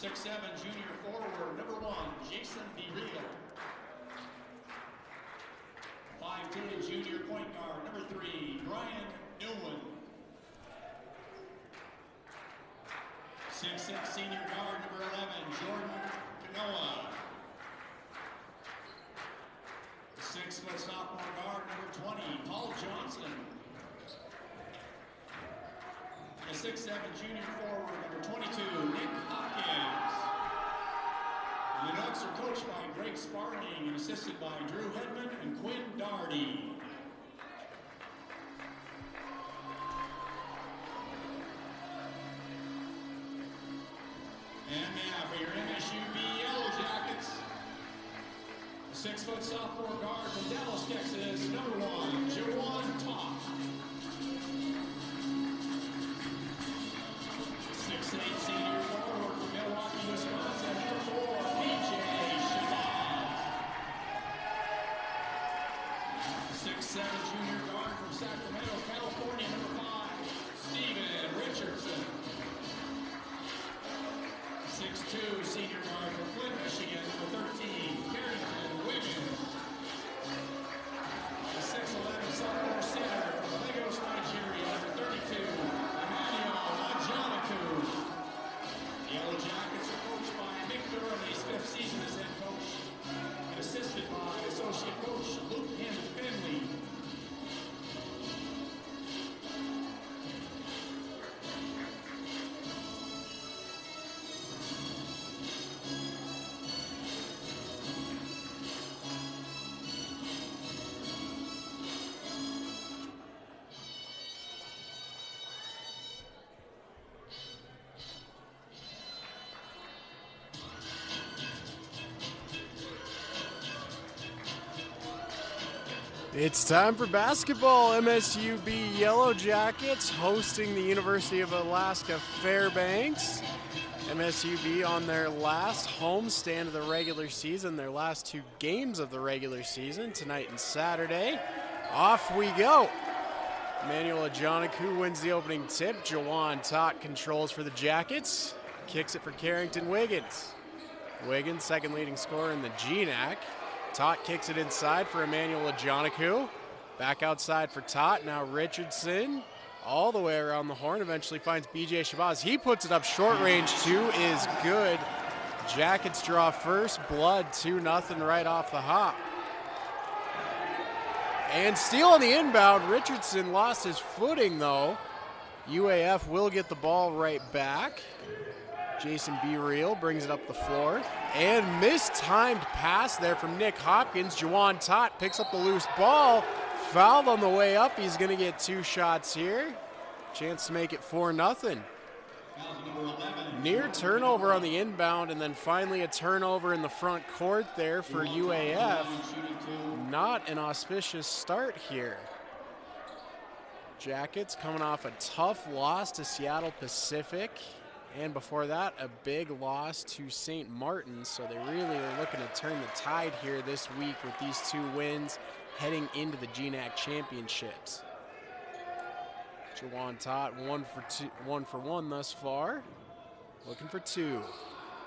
6'7", junior forward, number 1, Jason Bereal. 5'10", junior point guard, number 3, Brian Newman. 6'6", senior guard, number 11, Jordan Kanoa. 6-foot sophomore guard, number 20, Paul Johnson. The 6'7", junior forward, number 22, Nick Hopkins. The Ducks are coached by Greg Sparling and assisted by Drew Hedman and Quinn Daugherty. And now for your MSU Yellow Jackets, the 6-foot sophomore guard from Dallas, Texas, number 1, Jawan Toth. 6'8", senior forward from Milwaukee, Wisconsin, number 4, BJ Shabazz. 6'7", junior guard from Sacramento, California, number 5, Steven Richardson. 6'2", senior guard from Flint, Michigan, number 13, Carrington Wiggins. The 6'11", sophomore center from Lagos, Nigeria, number 32, Emmanuel Ajanaku. The Yellow Jackets are coached by Mick Durham, his 5th season as head coach, and assisted by associate coach Luke Finley. It's time for basketball. MSUB Yellow Jackets hosting the University of Alaska Fairbanks. MSUB on their last homestand of the regular season, their last 2 games of the regular season, tonight and Saturday. Off we go. Emmanuel Ajanaku wins the opening tip. Jawan Toth controls for the Jackets. Kicks it for Carrington Wiggins. Wiggins, second leading scorer in the GNAC. Toth kicks it inside for Emmanuel Ajanaku. Back outside for Toth. Now Richardson all the way around the horn. Eventually finds BJ Shabazz. He puts it up short range. 2 is good. Jackets draw first blood. 2-0 right off the hop. And steal on the inbound. Richardson lost his footing though. UAF will get the ball right back. Jason Bereal brings it up the floor. And mistimed pass there from Nick Hopkins. Jawan Toth picks up the loose ball. Fouled on the way up. He's going to get 2 shots here. Chance to make it 4-0. Near turnover on the inbound, and then finally a turnover in the front court there for UAF. Not an auspicious start here. Jackets coming off a tough loss to Seattle Pacific. And before that, a big loss to St. Martin's. So they really are looking to turn the tide here this week with these 2 wins heading into the GNAC championships. Jawan Toth, 1 for 1 thus far. Looking for 2.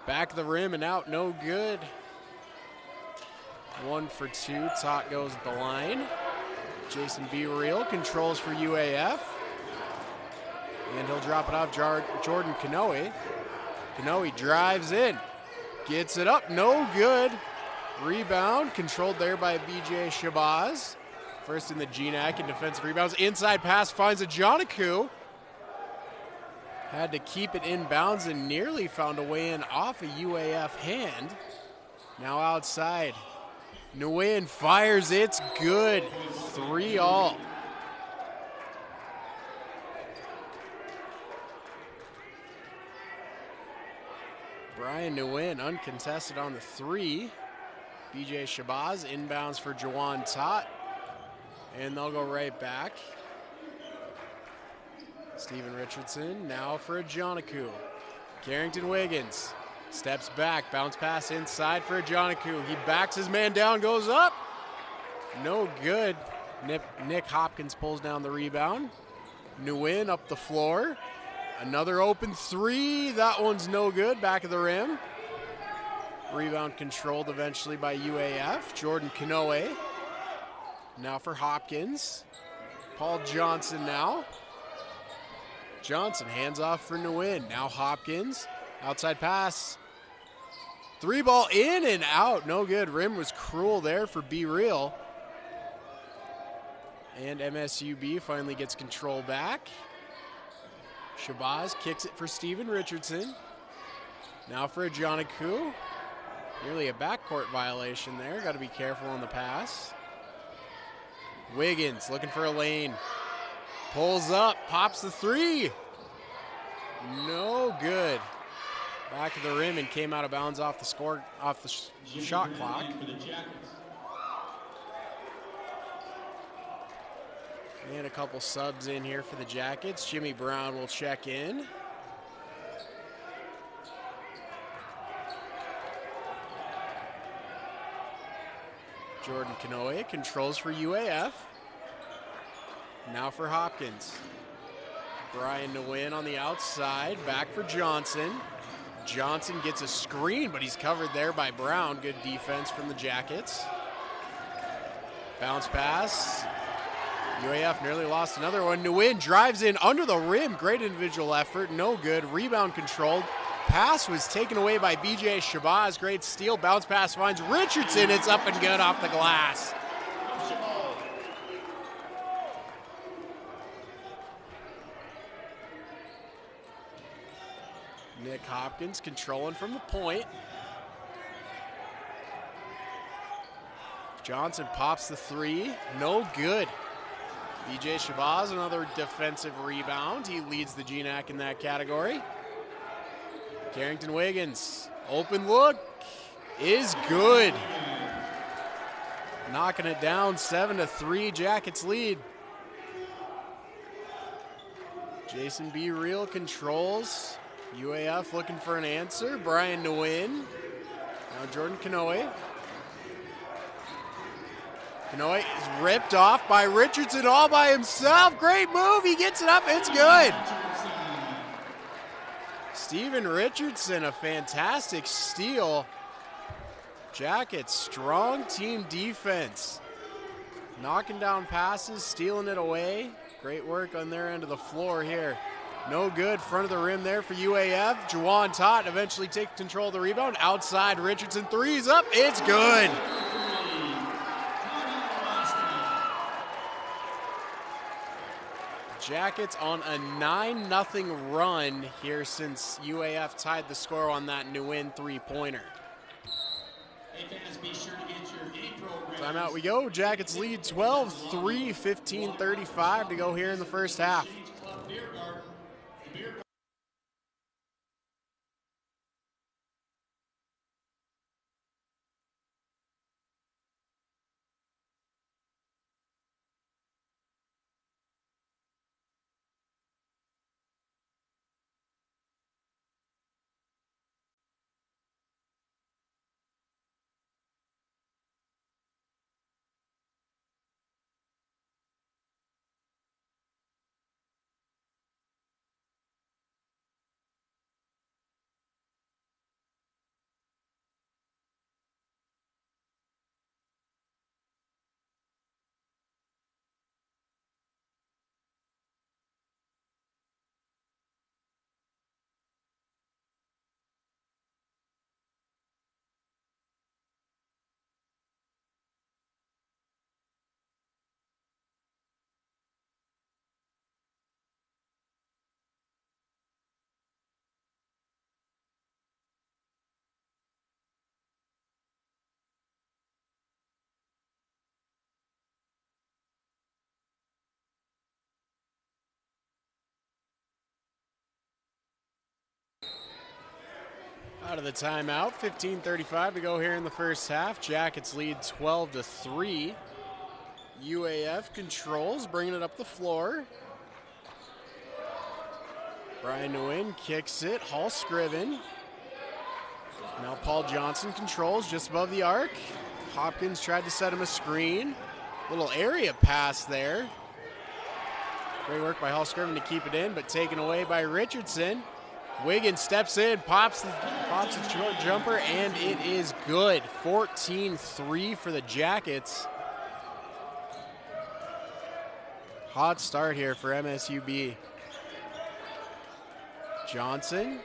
Back of the rim and out, no good. 1 for 2, Toth goes to the line. Jason Bereal controls for UAF. And he'll drop it off Jordan Kanoe. Kanoe drives in. Gets it up, no good. Rebound, controlled there by BJ Shabazz. First in the GNAC in defensive rebounds. Inside pass finds Ajanaku. Had to keep it inbounds and nearly found a way in off a UAF hand. Now outside. Nguyen fires, it's good. 3-all. Brian Nguyen uncontested on the 3. BJ Shabazz inbounds for Jawan Toth. And they'll go right back. Steven Richardson now for Ajanaku. Carrington Wiggins steps back, bounce pass inside for Ajanaku. He backs his man down, goes up. No good. Nick Hopkins pulls down the rebound. Nguyen up the floor. Another open three. That one's no good. Back of the rim. Rebound controlled eventually by UAF. Jordan Kanoe. Now for Hopkins. Paul Johnson now. Johnson hands off for Nguyen. Now Hopkins. Outside pass. Three ball in and out. No good. Rim was cruel there for Be Real. And MSUB finally gets control back. Shabazz kicks it for Steven Richardson. Now for a Joniku. Nearly a backcourt violation there. Got to be careful on the pass. Wiggins looking for a lane. Pulls up, pops the three. No good. Back of the rim and came out of bounds off the shot clock. And a couple subs in here for the Jackets. Jimmy Brown will check in. Jordan Kanoe controls for UAF. Now for Hopkins. Brian Nguyen on the outside. Back for Johnson. Johnson gets a screen, but he's covered there by Brown. Good defense from the Jackets. Bounce pass. UAF nearly lost another one. Nguyen drives in under the rim. Great individual effort. No good. Rebound controlled. Pass was taken away by BJ Shabazz. Great steal. Bounce pass finds Richardson. It's up and good off the glass. Nick Hopkins controlling from the point. Johnson pops the three. No good. BJ Shabazz, another defensive rebound. He leads the GNAC in that category. Carrington Wiggins, open look is good. Knocking it down 7-3, Jackets lead. Jason B. Real controls. UAF looking for an answer. Brian Nguyen. Now Jordan Kanoe. Kanoe is ripped off by Richardson all by himself. Great move. He gets it up. It's good. Steven Richardson, a fantastic steal. Jackets, strong team defense. Knocking down passes, stealing it away. Great work on their end of the floor here. No good, front of the rim there for UAF. Juwan Tott eventually takes control of the rebound. Outside, Richardson, three's up, it's good. Jackets on a 9-0 run here since UAF tied the score on that Nguyen three-pointer. Timeout we go. Jackets lead 12-3, 15-35 to go here in the first half. Out of the timeout, 15:35 to go here in the first half. Jackets lead 12-3. UAF controls, bringing it up the floor. Brian Nguyen kicks it, Hall Scriven. Now Paul Johnson controls just above the arc. Hopkins tried to set him a screen. Little area pass there. Great work by Hall Scriven to keep it in, but taken away by Richardson. Wiggins steps in, pops the short jumper, and it is good. 14-3 for the Jackets. Hot start here for MSUB. Johnson.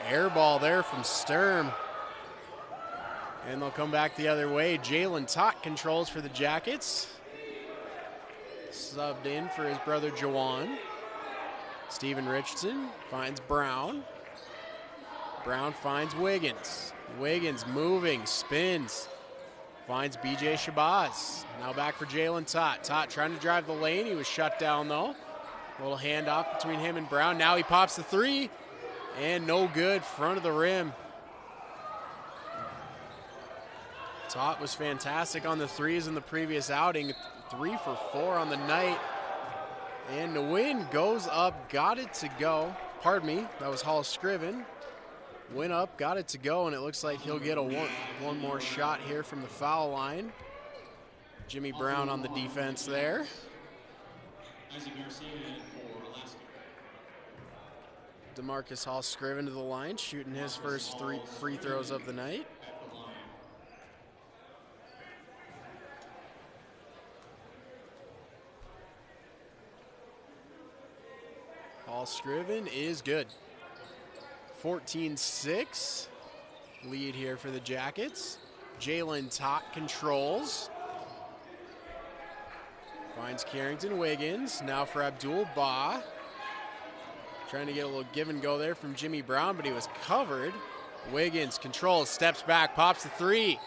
Air ball there from Sturm. And they'll come back the other way. Jalen Tott controls for the Jackets. Subbed in for his brother Jawan. Steven Richardson finds Brown. Brown finds Wiggins. Wiggins moving, spins. Finds BJ Shabazz. Now back for Jalen Tott. Tott trying to drive the lane. He was shut down though. A little handoff between him and Brown. Now he pops the three. And no good, front of the rim. Tott was fantastic on the threes in the previous outing. 3 for 4 on the night. And the win goes up, got it to go. Pardon me, that was Hall Scriven. Went up, got it to go, and it looks like he'll get a one more shot here from the foul line. Jimmy Brown on the defense there. DeMarcus Hall Scriven to the line, shooting his first 3 free throws of the night. Hall Scriven is good. 14-6 lead here for the Jackets. Jalen Tott controls. Finds Carrington Wiggins. Now for Abdul Ba. Trying to get a little give and go there from Jimmy Brown, but he was covered. Wiggins controls, steps back, pops the three.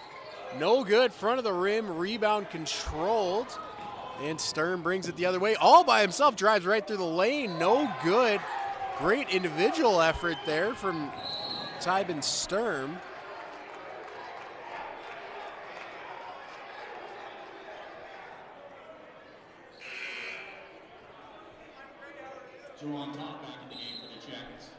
No good, front of the rim, rebound controlled. And Sturm brings it the other way. All by himself, drives right through the lane, no good. Great individual effort there from Tybin Sturm. Jawan Top back in the game for the Jackets.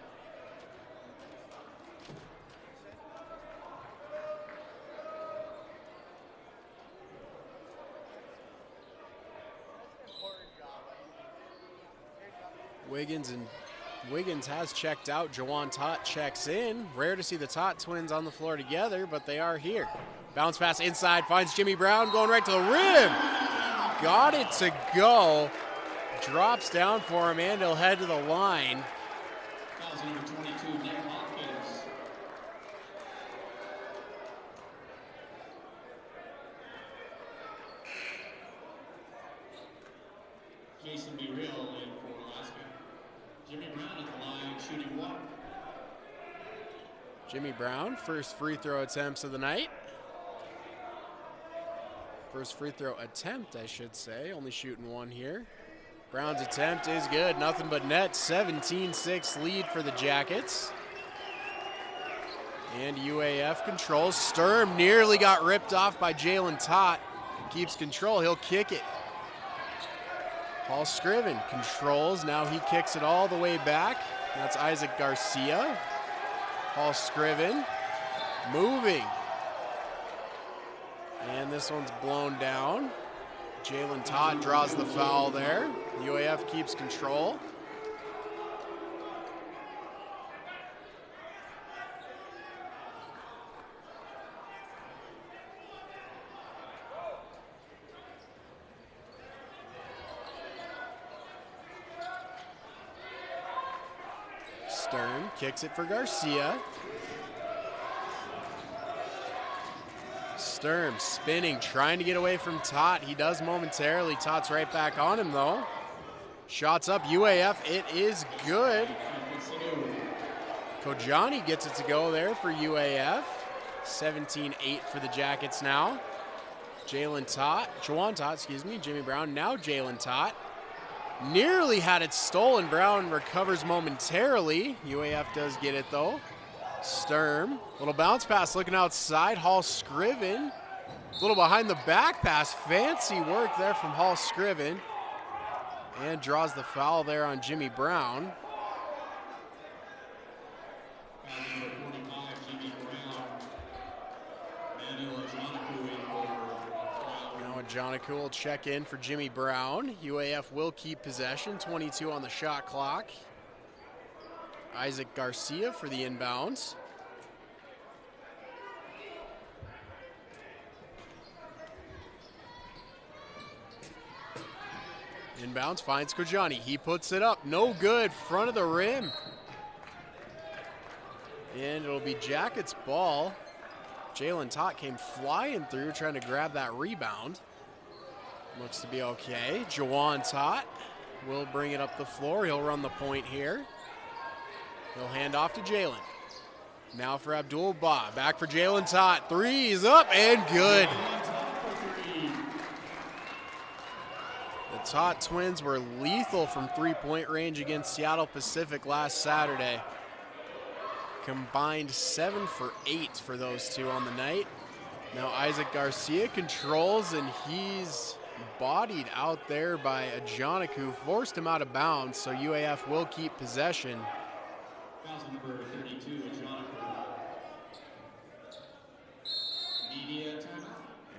Wiggins has checked out. Jawan Tott checks in. Rare to see the Tott twins on the floor together, but they are here. Bounce pass inside, finds Jimmy Brown going right to the rim. Got it to go. Drops down for him, and he'll head to the line. Fouls number 22, Nick Hopkins. Jason B. Real in for Alaska. Jimmy Brown at the line, shooting 1. Jimmy Brown, first free throw attempts of the night. First free throw attempt, I should say. Only shooting 1 here. Brown's attempt is good, nothing but net. 17-6 lead for the Jackets. And UAF controls. Sturm nearly got ripped off by Jalen Tott. Keeps control, he'll kick it. Hall Scriven controls, now he kicks it all the way back. That's Isaac Garcia. Hall Scriven moving. And this one's blown down. Jalen Tott draws the foul there. UAF keeps control. Sturm kicks it for Garcia. Sturm spinning, trying to get away from Tott. He does momentarily. Tott's right back on him, though. Shots up, UAF. It is good. Kojani gets it to go there for UAF. 17-8 for the Jackets now. Jawan Tott, excuse me, Jimmy Brown. Now Jalen Tott. Nearly had it stolen. Brown recovers momentarily. UAF does get it, though. Sturm, little bounce pass looking outside. Hall Scriven, a little behind the back pass. Fancy work there from Hall Scriven. And draws the foul there on Jimmy Brown. Now a Ajanaku will check in for Jimmy Brown. UAF will keep possession, 22 on the shot clock. Isaac Garcia for the inbounds. Inbounds finds Kojani. He puts it up. No good. Front of the rim. And it'll be Jackets ball. Jalen Tott came flying through trying to grab that rebound. Looks to be okay. Jawan Tott will bring it up the floor. He'll run the point here. He'll hand off to Jalen. Now for Abdul Ba. Back for Jalen Tott. Three's up and good. The Tott twins were lethal from three-point range against Seattle Pacific last Saturday. Combined 7 for 8 for those two on the night. Now Isaac Garcia controls, and he's bodied out there by Ajanaku, forced him out of bounds, so UAF will keep possession. Foul number 32, Ajanaku. Media timeout.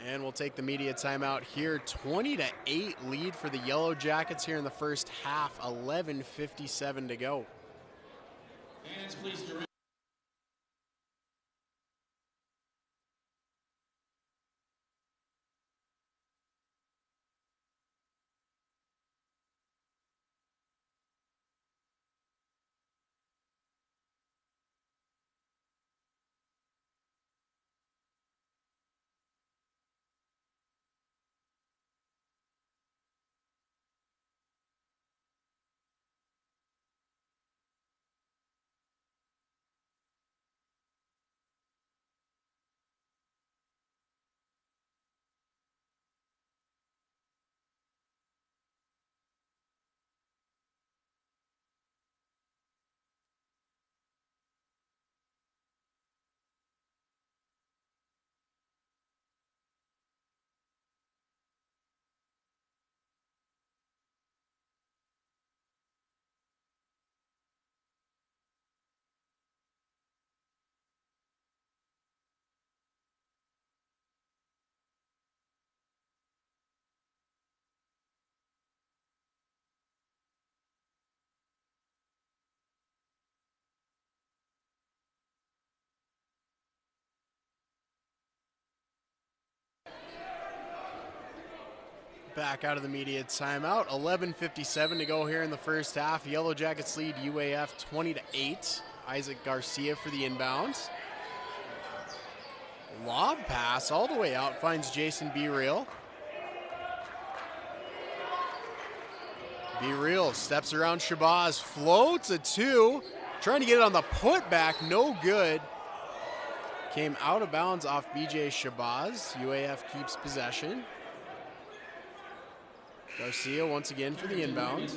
And we'll take the media timeout here. 20-8 lead for the Yellow Jackets here in the first half. 11:57 to go. Fans, please direct. Back out of the media timeout. 11:57 to go here in the first half. Yellow Jackets lead UAF 20-8. Isaac Garcia for the inbounds. Lob pass all the way out, finds Jason Be Real. Be Real steps around Shabazz, floats a two, trying to get it on the putback, no good. Came out of bounds off BJ Shabazz. UAF keeps possession. Garcia once again for the inbound.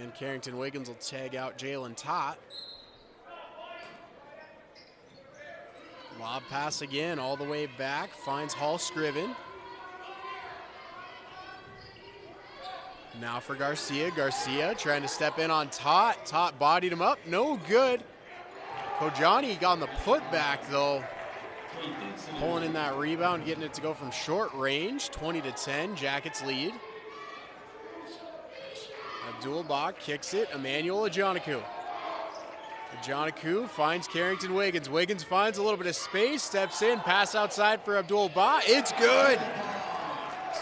And Carrington Wiggins will tag out Jalen Tott. Lob pass again all the way back, finds Hall Scriven. Now for Garcia. Garcia trying to step in on Tott. Tott bodied him up, no good. Kojani got on the putback though. Pulling in that rebound, getting it to go from short range. 20-10, Jackets lead. Abdul Bach kicks it, Emmanuel Ajanaku. Ajanaku finds Carrington Wiggins. Wiggins finds a little bit of space, steps in, pass outside for Abdul Bach. It's good.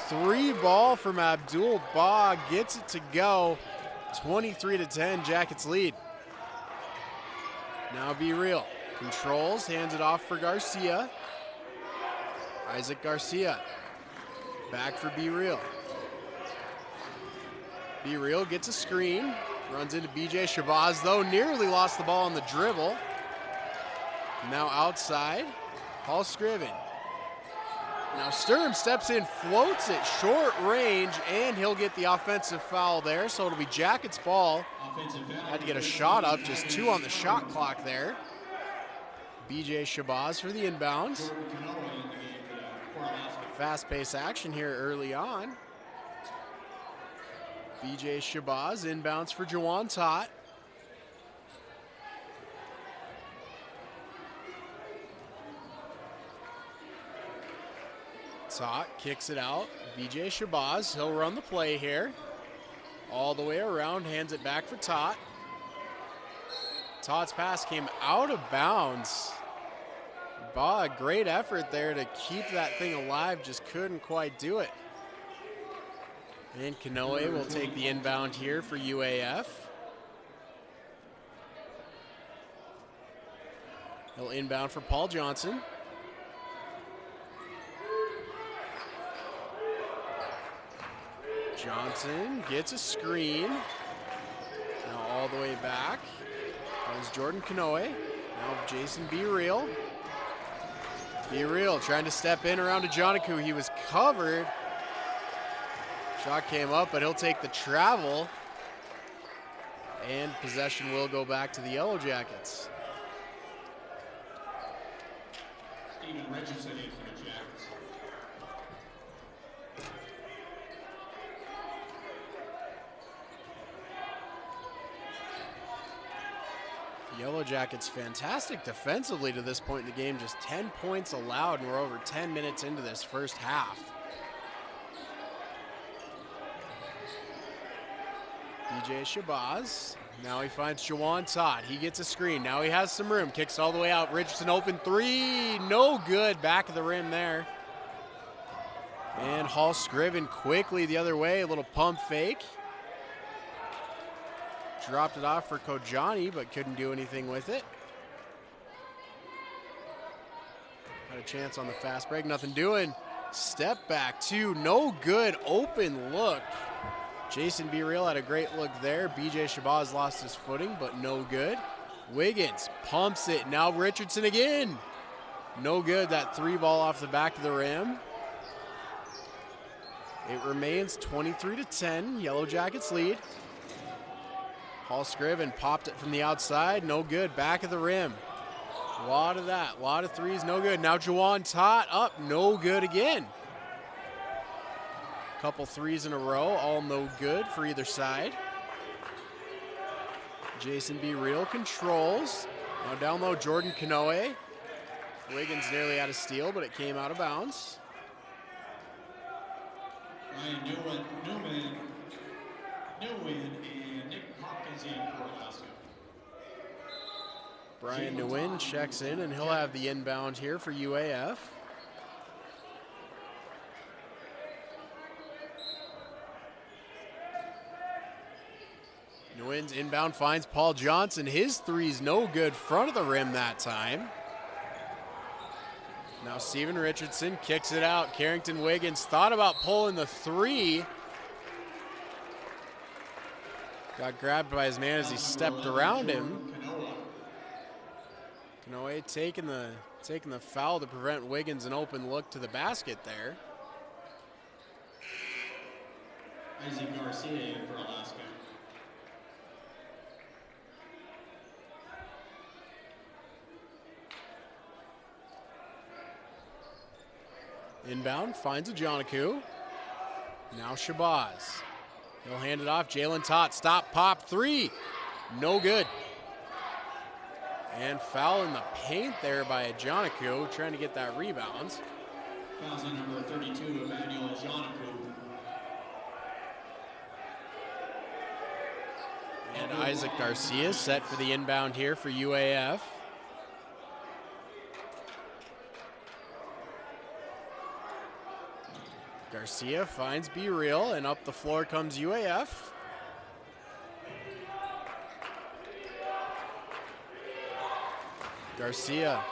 3 ball from Abdul Bach, gets it to go. 23-10, Jackets lead. Now Be Real. Controls, hands it off for Garcia. Isaac Garcia. Back for Be Real. Be Real gets a screen. Runs into BJ Shabazz though. Nearly lost the ball on the dribble. Now outside. Hall Scriven. Now Sturm steps in, floats it short range, and he'll get the offensive foul there. So it'll be Jackets ball. Had to get a shot up, just 2 on the shot clock there. BJ Shabazz for the inbounds. Fast-paced action here early on. BJ Shabazz inbounds for Jawan Tott. Tot kicks it out. BJ Shabazz, he'll run the play here. All the way around, hands it back for Tot. Tot's pass came out of bounds. A great effort there to keep that thing alive, just couldn't quite do it. And Kanoe will take the inbound here for UAF. He'll inbound for Paul Johnson. Johnson gets a screen. Now all the way back. Comes Jordan Kanoe. Now Jason Be Real. Be Real trying to step in around to Joniku. He was covered. Shot came up, but he'll take the travel. And possession will go back to the Yellow Jackets. Steven Richardson in for the Jackets. Yellow Jackets fantastic defensively to this point in the game. Just 10 points allowed, and we're over 10 minutes into this first half. DJ Shabazz. Now he finds Jawan Todd. He gets a screen. Now he has some room. Kicks all the way out. Richardson open three. No good. Back of the rim there. And Hall Scriven quickly the other way. A little pump fake. Dropped it off for Kojani, but couldn't do anything with it. Had a chance on the fast break. Nothing doing. Step back two. No good. Open look. Jason Be Real had a great look there. BJ Shabazz lost his footing, but no good. Wiggins pumps it. Now Richardson again. No good. That three ball off the back of the rim. It remains 23-10. Yellow Jackets lead. Hall Scriven popped it from the outside. No good. Back of the rim. A lot of that. A lot of threes. No good. Now Jawan Tot up. No good again. Couple threes in a row, all no good for either side. Jason Be Real controls. Now down low, Jordan Kanoe. Wiggins nearly had a steal, but it came out of bounds. Ryan Newman, and Nick Hopkins in for Alaska. Brian Nguyen checks in, and he'll have the inbound here for UAF. Nguyen's inbound finds Paul Johnson. His three's no good, front of the rim that time. Now Steven Richardson kicks it out. Carrington Wiggins thought about pulling the three. Got grabbed by his man as he stepped around him. Kanoe taking the foul to prevent Wiggins an open look to the basket there. Isaac Garcia in for Alaska. Inbound finds a Joniku. Now Shabazz. He'll hand it off. Jalen Tot, stop, pop, three. No good. And foul in the paint there by a Joniku, trying to get that rebound. Fouls on number 32, Emmanuel Joniku. And Isaac Garcia set for the inbound here for UAF. Garcia finds Be Real, and up the floor comes UAF. Garcia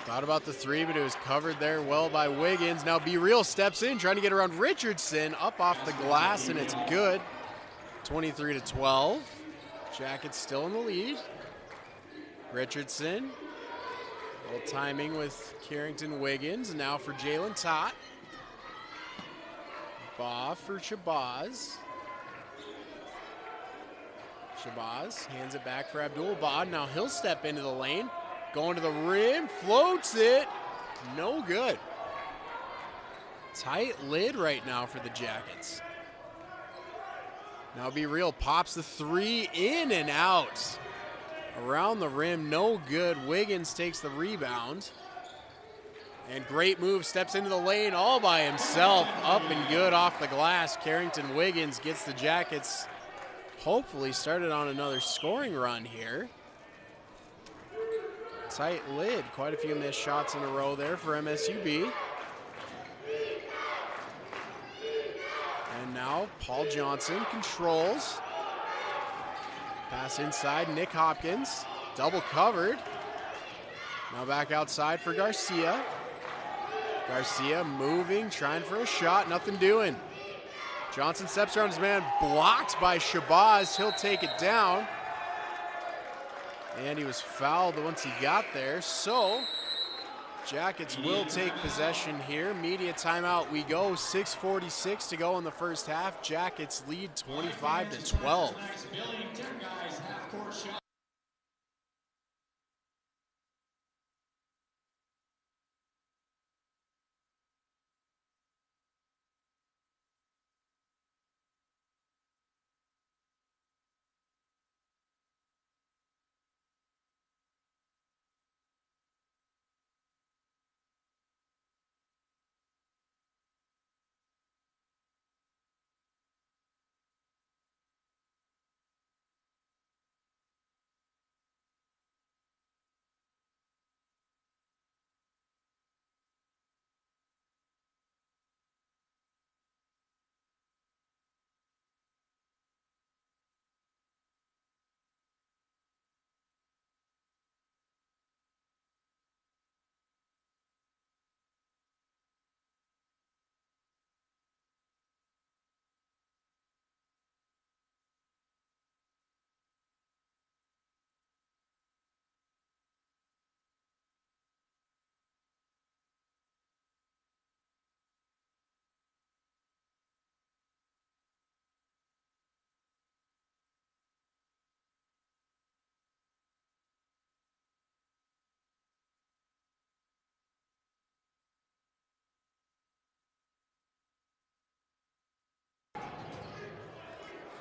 thought about the three, but it was covered there well by Wiggins. Now Be Real steps in, trying to get around Richardson, up off the glass, and it's good. 23-12. Jackets still in the lead. Richardson, a little timing with Carrington Wiggins, and now for Jalen Tot. Ba for Shabazz. Shabazz hands it back for Abdul Ba. Now he'll step into the lane. Going to the rim, floats it. No good. Tight lid right now for the Jackets. Now Be Real pops the three in and out. Around the rim, no good. Wiggins takes the rebound. And great move, steps into the lane all by himself. Up and good off the glass. Carrington Wiggins gets the Jackets hopefully started on another scoring run here. Tight lid, quite a few missed shots in a row there for MSUB. And now Paul Johnson controls. Pass inside, Nick Hopkins, double covered. Now back outside for Garcia. Garcia moving, trying for a shot, nothing doing. Johnson steps around his man, blocked by Shabazz. He'll take it down. And he was fouled once he got there. So Jackets will take possession here. Media timeout we go. 6:46 to go in the first half. Jackets lead 25-12.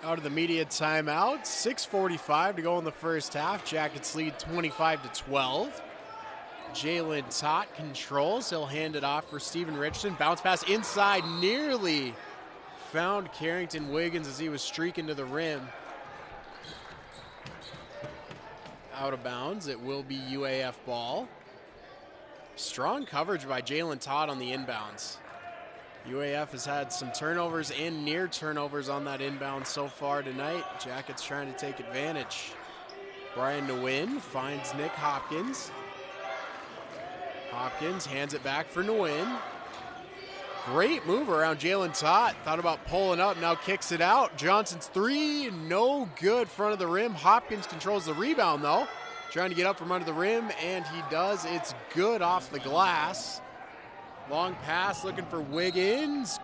Out of the media timeout, 6:45 to go in the first half. Jackets lead 25-12. Jalen Tott controls. He'll hand it off for Steven Richardson. Bounce pass inside, nearly found Carrington Wiggins as he was streaking to the rim. Out of bounds, it will be UAF ball. Strong coverage by Jalen Tott on the inbounds. UAF has had some turnovers and near turnovers on that inbound so far tonight. Jackets trying to take advantage. Brian Nguyen finds Nick Hopkins. Hopkins hands it back for Nguyen. Great move around Jalen Tott. Thought about pulling up, now kicks it out. Johnson's three, no good, front of the rim. Hopkins controls the rebound though. Trying to get up from under the rim, and he does. It's good off the glass. Long pass looking for Wiggins.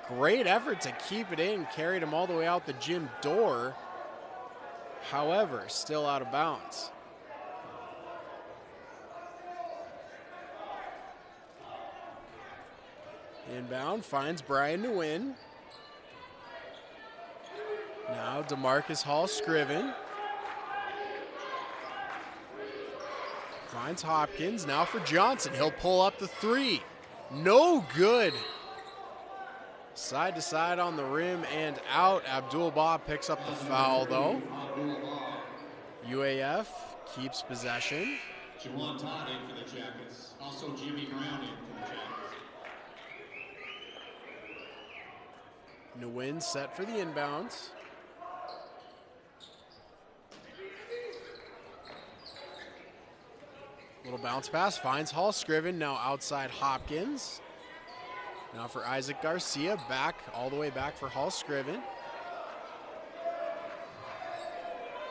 Great effort to keep it in. Carried him all the way out the gym door. However, still out of bounds. Inbound finds Brian Nguyen. Now DeMarcus Hall-Scriven. Finds Hopkins, now for Johnson. He'll pull up the three. No good. Side to side on the rim and out. Abdul-Bah picks up the foul though. UAF keeps possession. Juwan Todd in for the Jackets. Also Jimmy Brown in for the Jackets. Nguyen set for the inbounds. Little bounce pass, finds Hall-Scriven, now outside Hopkins. Now for Isaac Garcia, back, all the way back for Hall-Scriven.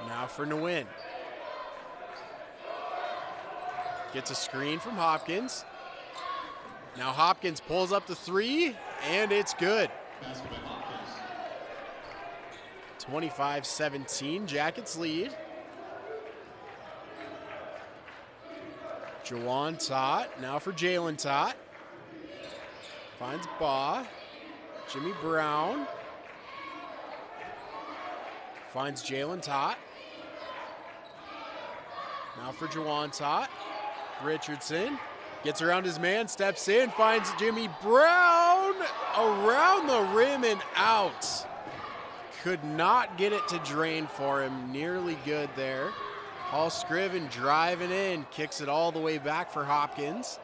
Now for Nguyen. Gets a screen from Hopkins. Now Hopkins pulls up the three, and it's good. 25-17, Jackets lead. Juwan Tott, now for Jalen Tott. Finds Bah. Jimmy Brown. Finds Jalen Tott. Now for Juwan Tott. Richardson. Gets around his man, steps in, finds Jimmy Brown around the rim and out. Could not get it to drain for him. Nearly good there. Hall Scriven driving in, kicks it all the way back for Hopkins.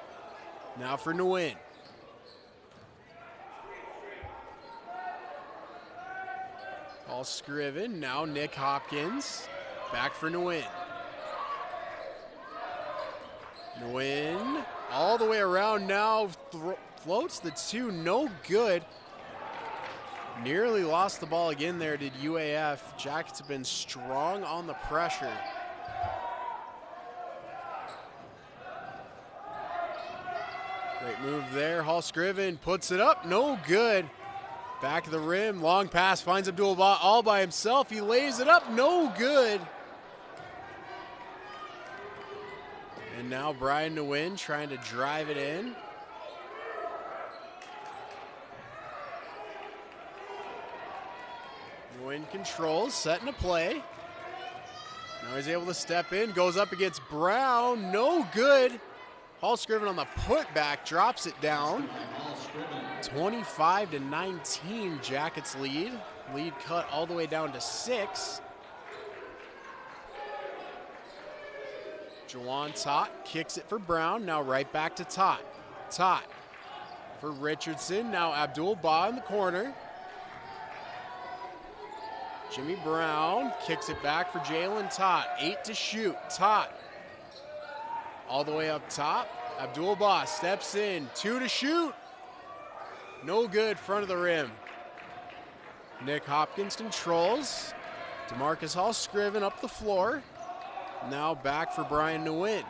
Now for Nguyen. Hall Scriven, now Nick Hopkins. Back for Nguyen. Nguyen all the way around now, floats the two, no good. Nearly lost the ball again there, did UAF. Jackets have been strong on the pressure. Great move there. Hall Scriven puts it up, no good. Back of the rim, long pass, finds Abdul all by himself. He lays it up, no good. And now Brian Nguyen trying to drive it in. Nguyen controls, setting a play. Now he's able to step in, goes up against Brown, no good. Hall Scriven on the putback, drops it down. 25-19, Jackets lead. Lead cut all the way down to 6. Jawan Tot kicks it for Brown, now right back to Tot. Tot for Richardson, now Abdul Ba in the corner. Jimmy Brown kicks it back for Jalen Tot. 8 to shoot. Tot all the way up top. Abdul Ba steps in. 2 to shoot. No good, front of the rim. Nick Hopkins controls. DeMarcus Hall Scriven up the floor. Now back for Brian Nguyen.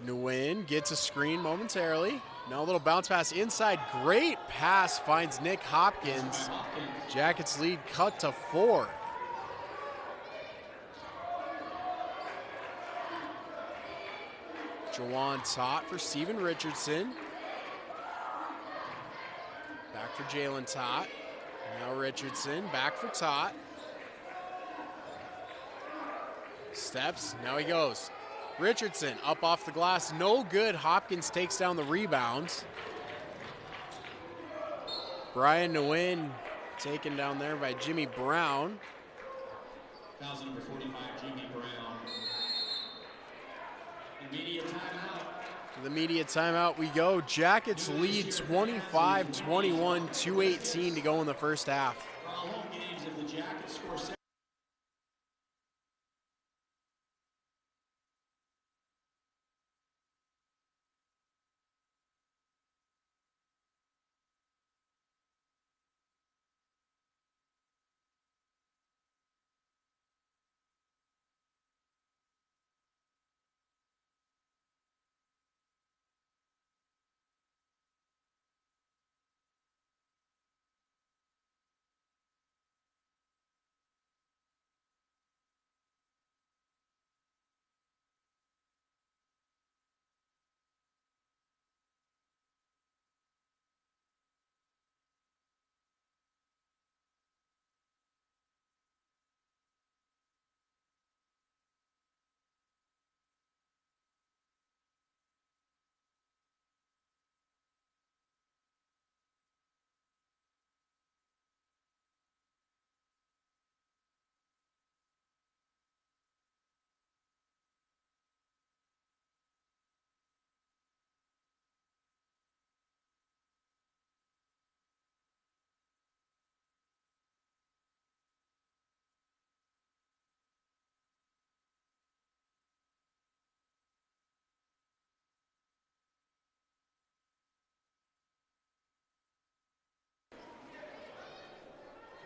Nguyen gets a screen momentarily. Now a little bounce pass inside. Great pass finds Nick Hopkins. Jackets lead cut to 4. Jawan Tot for Steven Richardson. Back for Jalen Tot. Now Richardson, back for Tot. Steps, now he goes. Richardson up off the glass, no good. Hopkins takes down the rebound. Brian Nguyen taken down there by Jimmy Brown. Fouls number 45, Jimmy Brown. Immediate timeout. To the media timeout we go. Jackets lead 25-21, 2:18 to go in the first half. For all home games, if the Jackets score 7.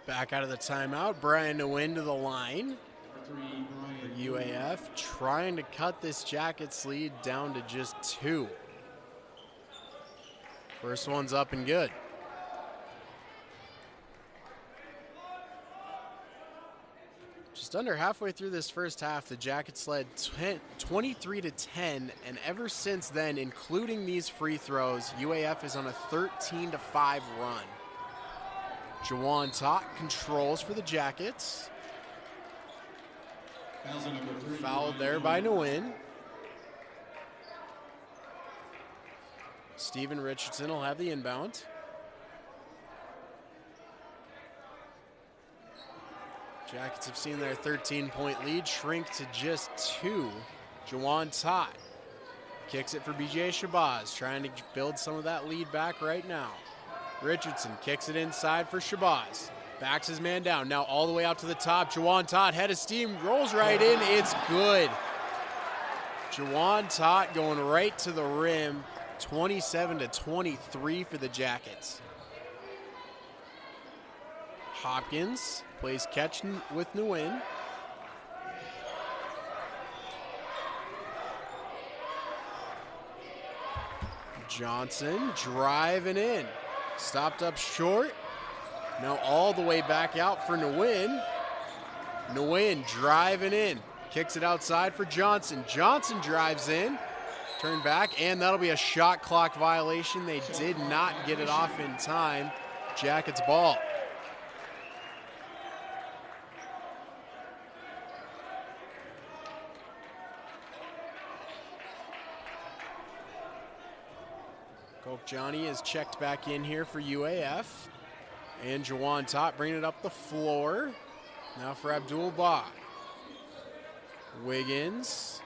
Back out of the timeout, Brian Nguyen to the line. For UAF, trying to cut this Jackets lead down to just 2. First one's up and good. Just under halfway through this first half, the Jackets led 23-10, and ever since then, including these free throws, UAF is on a 13-5 run. Jawan Tot controls for the Jackets. Fouls on number 3. Fouled there by Nguyen. Steven Richardson will have the inbound. Jackets have seen their 13-point lead shrink to just 2. Jawan Tott kicks it for BJ Shabazz, trying to build some of that lead back right now. Richardson kicks it inside for Shabazz. Backs his man down, now all the way out to the top. Jawan Tott, head of steam, rolls right in, it's good. Jawan Tott going right to the rim, 27-23 for the Jackets. Hopkins plays catch with Nguyen. Johnson driving in. Stopped up short. Now all the way back out for Nguyen. Nguyen driving in. Kicks it outside for Johnson. Johnson drives in. Turn back, and that'll be a shot clock violation. They did not get it off in time. Jackets ball. Coke Johnny is checked back in here for UAF. And Jawan Tott bringing it up the floor. Now for Abdul Ba. Wiggins.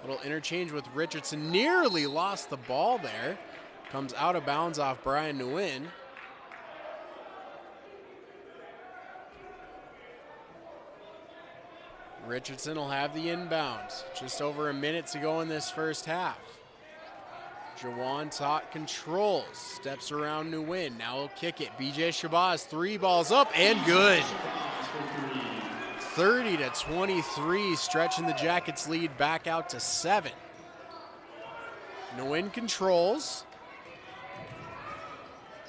Little interchange with Richardson. Nearly lost the ball there. Comes out of bounds off Brian Nguyen. Richardson will have the inbound. Just over a minute to go in this first half. Jawan Tott controls, steps around Nguyen. Now he'll kick it. BJ Shabazz, 3 balls up and good. 30-23, stretching the Jackets lead back out to 7. Nguyen controls.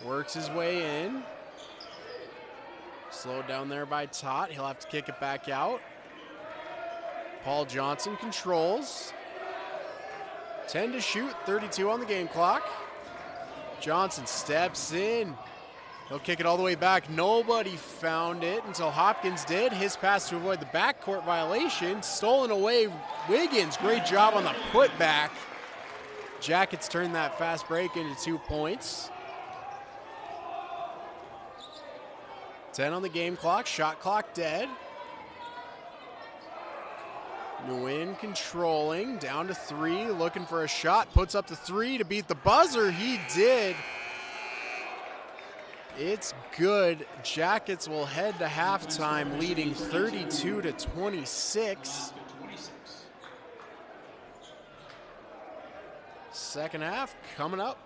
Works his way in. Slowed down there by Tott. He'll have to kick it back out. Paul Johnson controls. 10 to shoot, 32 on the game clock. Johnson steps in. He'll kick it all the way back. Nobody found it until Hopkins did. His pass to avoid the backcourt violation. Stolen away, Wiggins. Great job on the putback. Jackets turn that fast break into 2 points. 10 on the game clock, shot clock dead. Nguyen controlling, down to 3, looking for a shot, puts up the 3 to beat the buzzer. He did. It's good. Jackets will head to halftime leading 32-26. Second half coming up.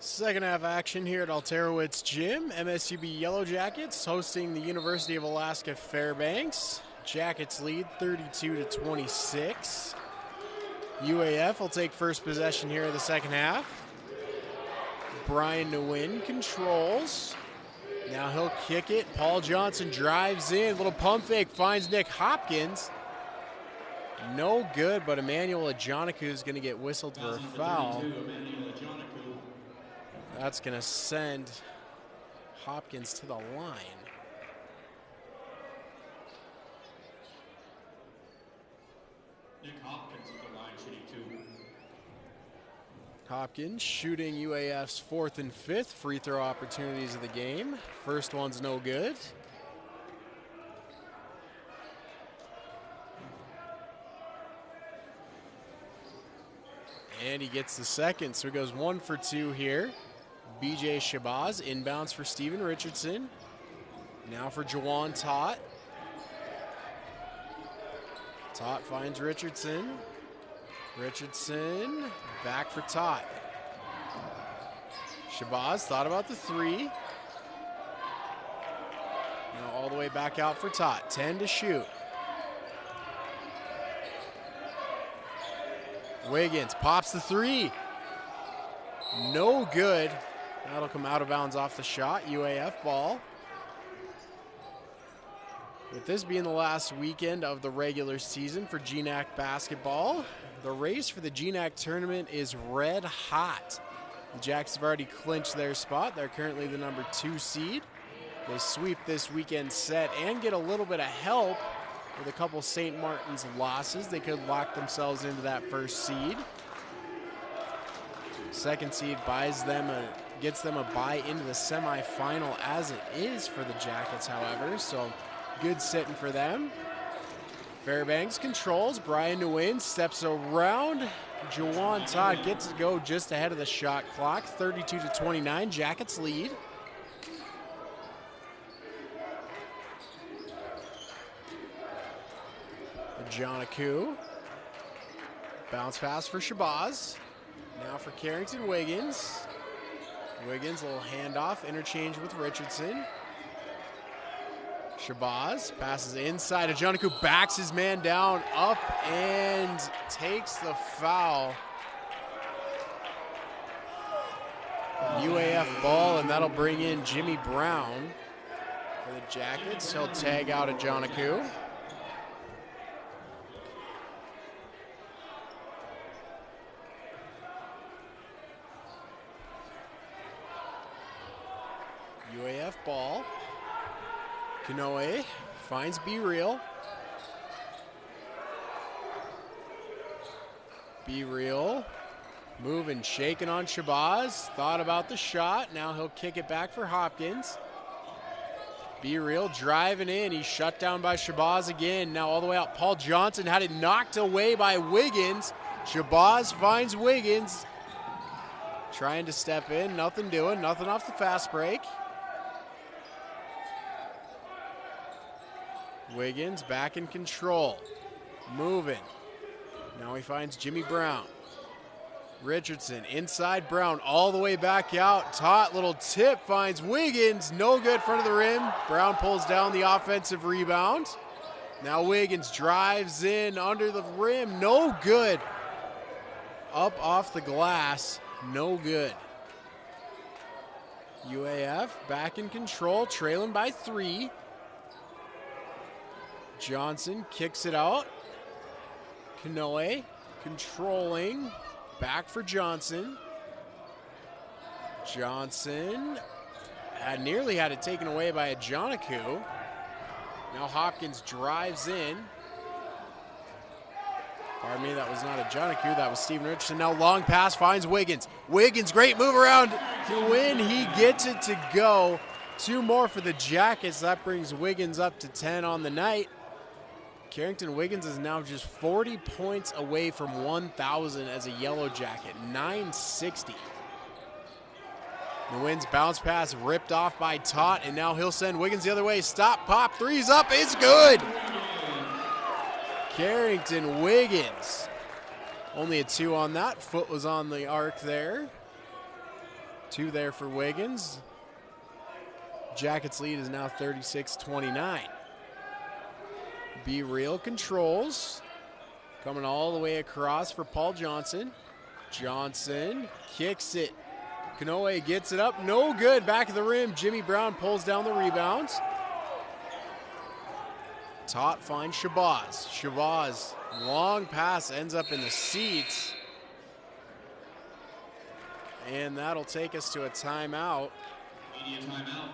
Second half action here at Alterowitz Gym. MSUB Yellow Jackets hosting the University of Alaska Fairbanks. Jackets lead 32-26. UAF will take first possession here in the second half. Brian Nguyen controls. Now he'll kick it. Paul Johnson drives in. Little pump fake, finds Nick Hopkins. No good, but Emmanuel Ajanaku is going to get whistled for a foul. That's going to send Hopkins to the line. Nick Hopkins at the line shooting 2. Hopkins shooting UAF's 4th and 5th free throw opportunities of the game. First one's no good. And he gets the second, so he goes 1 for 2 here. BJ Shabazz inbounds for Steven Richardson. Now for Jawan Tott. Tott finds Richardson. Richardson back for Tott. Shabazz thought about the 3. Now all the way back out for Tott. 10 to shoot. Wiggins pops the 3. No good. That'll come out of bounds off the shot. UAF ball. With this being the last weekend of the regular season for GNAC basketball, the race for the GNAC tournament is red hot. The Jacks have already clinched their spot. They're currently the number 2 seed. They sweep this weekend set and get a little bit of help with a couple St. Martin's losses. They could lock themselves into that first seed. Second seed gets them a bye into the semifinal as it is for the Jackets, however, so good sitting for them. Fairbanks controls. Brian Nguyen steps around. Jawan Todd gets to go just ahead of the shot clock. 32-29, Jackets lead. Ajanaku. Bounce pass for Shabazz. Now for Carrington Wiggins. Wiggins, a little handoff, interchange with Richardson. Shabazz passes inside. Ajanaku backs his man down, up, and takes the foul. UAF ball, and that'll bring in Jimmy Brown for the Jackets. He'll tag out Ajanaku. UAF ball. Kanoe finds Be Real. Be Real moving, shaking on Shabazz. Thought about the shot. Now he'll kick it back for Hopkins. Be Real driving in. He's shut down by Shabazz again. Now all the way out. Paul Johnson had it knocked away by Wiggins. Shabazz finds Wiggins. Trying to step in. Nothing doing. Nothing off the fast break. Wiggins back in control. Moving. Now he finds Jimmy Brown. Richardson inside Brown all the way back out. Tott, little tip, finds Wiggins. No good front of the rim. Brown pulls down the offensive rebound. Now Wiggins drives in under the rim. No good. Up off the glass. No good. UAF back in control, trailing by 3. Johnson kicks it out. Kanoe controlling. Back for Johnson. Johnson had nearly had it taken away by Ajanaku. Now Hopkins drives in. Pardon me, that was not Ajanaku, that was Steven Richardson. Now long pass finds Wiggins. Wiggins, great move around to win. He gets it to go. 2 more for the Jackets. That brings Wiggins up to 10 on the night. Carrington Wiggins is now just 40 points away from 1,000 as a Yellow Jacket, 960. Nguyen's bounce pass ripped off by Tott, and now he'll send Wiggins the other way. Stop, pop, 3's up, it's good! Carrington Wiggins. Only a 2 on that, foot was on the arc there. Two there for Wiggins. Jackets lead is now 36-29. Be Real controls. Coming all the way across for Paul Johnson. Johnson kicks it. Kanoe gets it up. No good. Back of the rim. Jimmy Brown pulls down the rebounds. Tot finds Shabazz. Shabazz, long pass, ends up in the seats. And that'll take us to a timeout. Media timeout.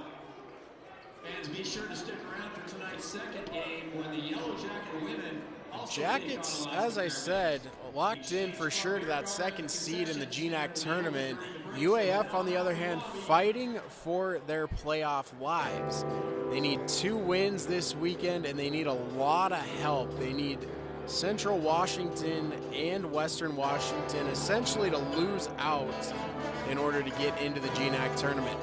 Fans, be sure to stick around for tonight's second game when the Yellow Jacket women also Jackets, as I said, locked in for sure to that second seed in the GNAC tournament. UAF, on the other hand, fighting for their playoff lives. They need 2 wins this weekend, and they need a lot of help. They need Central Washington and Western Washington essentially to lose out in order to get into the GNAC tournament.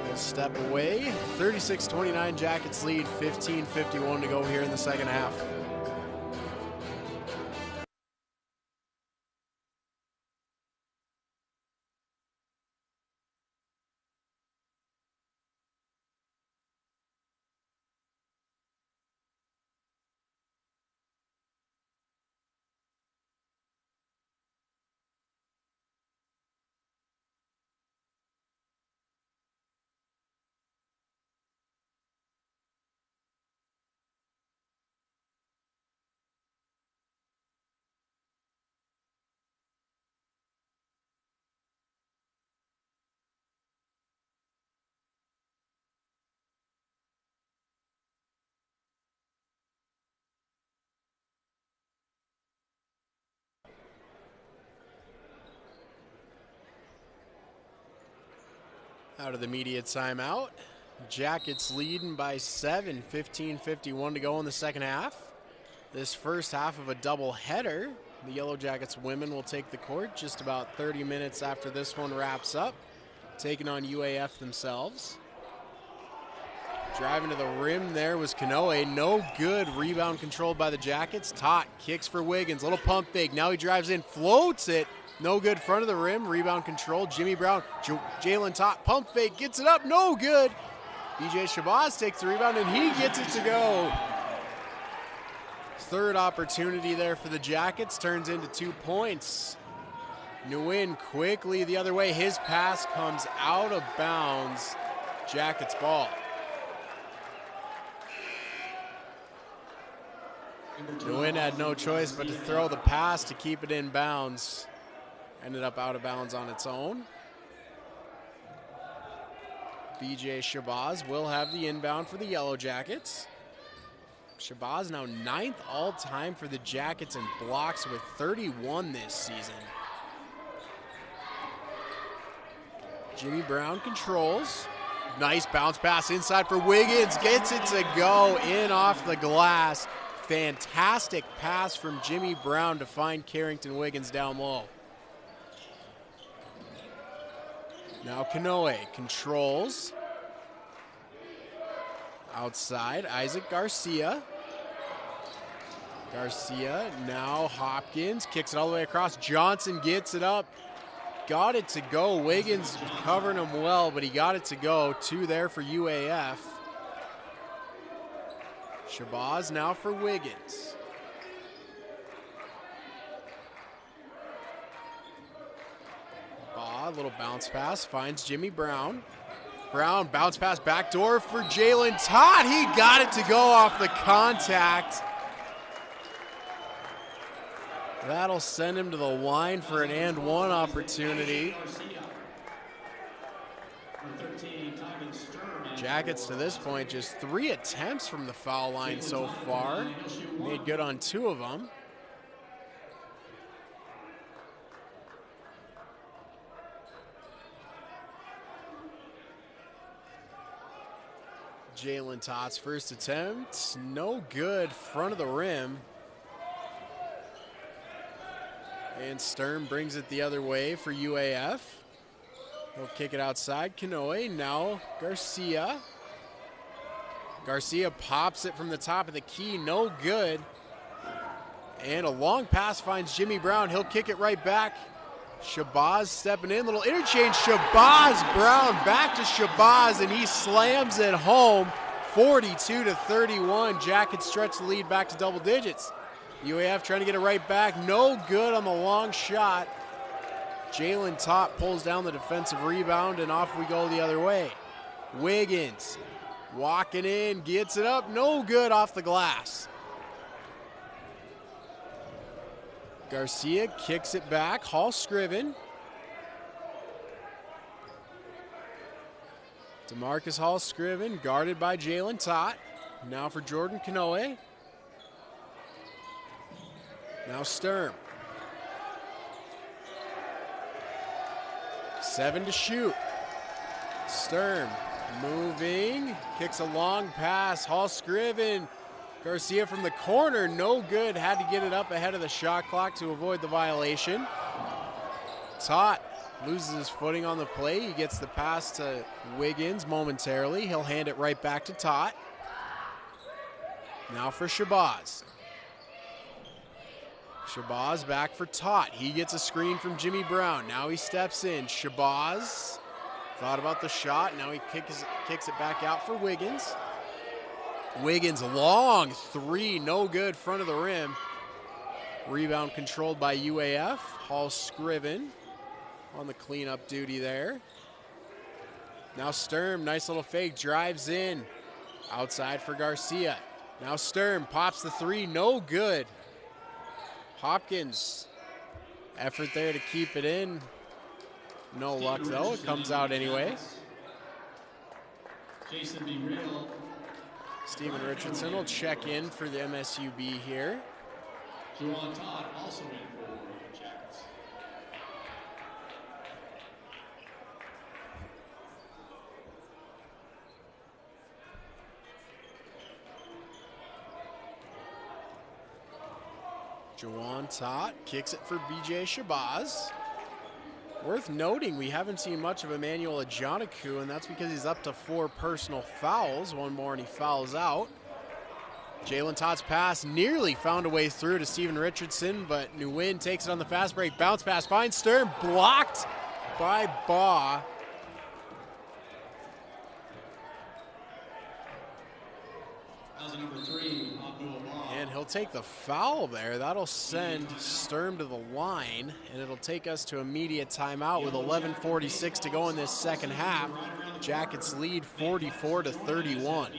We'll step away. 36-29 Jackets lead, 15:51 to go here in the second half. Out of the media timeout. Jackets leading by 7, 15:51 to go in the second half. This first half of a doubleheader. The Yellow Jackets women will take the court just about 30 minutes after this one wraps up, taking on UAF themselves. Driving to the rim there was Kanoe. No good. Rebound controlled by the Jackets. Tot kicks for Wiggins. Little pump fake. Now he drives in, floats it. No good. Front of the rim. Rebound controlled. Jimmy Brown. Jalen Tot pump fake. Gets it up. No good. BJ Shabazz takes the rebound and he gets it to go. Third opportunity there for the Jackets. Turns into 2 points. Nguyen quickly the other way. His pass comes out of bounds. Jackets ball. Nguyen had no choice but to throw the pass to keep it in bounds. Ended up out of bounds on its own. BJ Shabazz will have the inbound for the Yellow Jackets. Shabazz now 9th all-time for the Jackets in blocks with 31 this season. Jimmy Brown controls. Nice bounce pass inside for Wiggins. Gets it to go in off the glass. Fantastic pass from Jimmy Brown to find Carrington Wiggins down low. Now Kanoe controls. Outside, Isaac Garcia. Garcia, now Hopkins, kicks it all the way across. Johnson gets it up. Got it to go. Wiggins covering him well, but he got it to go. 2 there for UAF. Shabazz now for Wiggins. Baugh, little bounce pass, finds Jimmy Brown. Brown, bounce pass, backdoor for Jalen Todd. He got it to go off the contact. That'll send him to the line for an and one opportunity. Jackets to this point, just 3 attempts from the foul line so far. Made good on 2 of them. Jalen Tott's first attempt, no good, front of the rim. And Sturm brings it the other way for UAF. He'll kick it outside. Kanoe, now Garcia. Garcia pops it from the top of the key, no good. And a long pass finds Jimmy Brown. He'll kick it right back. Shabazz stepping in. Little interchange. Shabazz Brown back to Shabazz, and he slams it home. 42-31. Jackets stretch the lead back to double digits. UAF trying to get it right back. No good on the long shot. Jalen Topp pulls down the defensive rebound, and off we go the other way. Wiggins walking in, gets it up. No good off the glass. Garcia kicks it back. Hall Scriven. DeMarcus Hall Scriven guarded by Jalen Tott. Now for Jordan Kanoe. Now Sturm. 7 to shoot. Sturm moving. Kicks a long pass. Hall Scriven. Garcia from the corner. No good. Had to get it up ahead of the shot clock to avoid the violation. Tott loses his footing on the play. He gets the pass to Wiggins momentarily. He'll hand it right back to Tott. Now for Shabazz. Shabazz back for Tott. He gets a screen from Jimmy Brown. Now he steps in. Shabazz thought about the shot. Now he kicks it back out for Wiggins. Wiggins, long three, no good, front of the rim. Rebound controlled by UAF. Hall Scriven on the cleanup duty there. Now Sturm, nice little fake, drives in. Outside for Garcia. Now Sturm pops the three, no good. Hopkins, effort there to keep it in. No luck though, it comes out anyway. Jason B. Real. Steven Richardson will check in for the MSUB here. Juwan Todd also in for the Jackets. Juwan Todd kicks it for BJ Shabazz. Worth noting, we haven't seen much of Emmanuel Ajanaku, and that's because he's up to 4 personal fouls. One more and he fouls out. Jalen Todd's pass nearly found a way through to Steven Richardson, but Nguyen takes it on the fast break. Bounce pass finds Sturm, blocked by Baugh. That was number 3, Abdul Baugh. And he'll take the foul there. That'll send Sturm to the line, and it'll take us to immediate timeout with 11:46 to go in this second half. Jackets lead 44-31.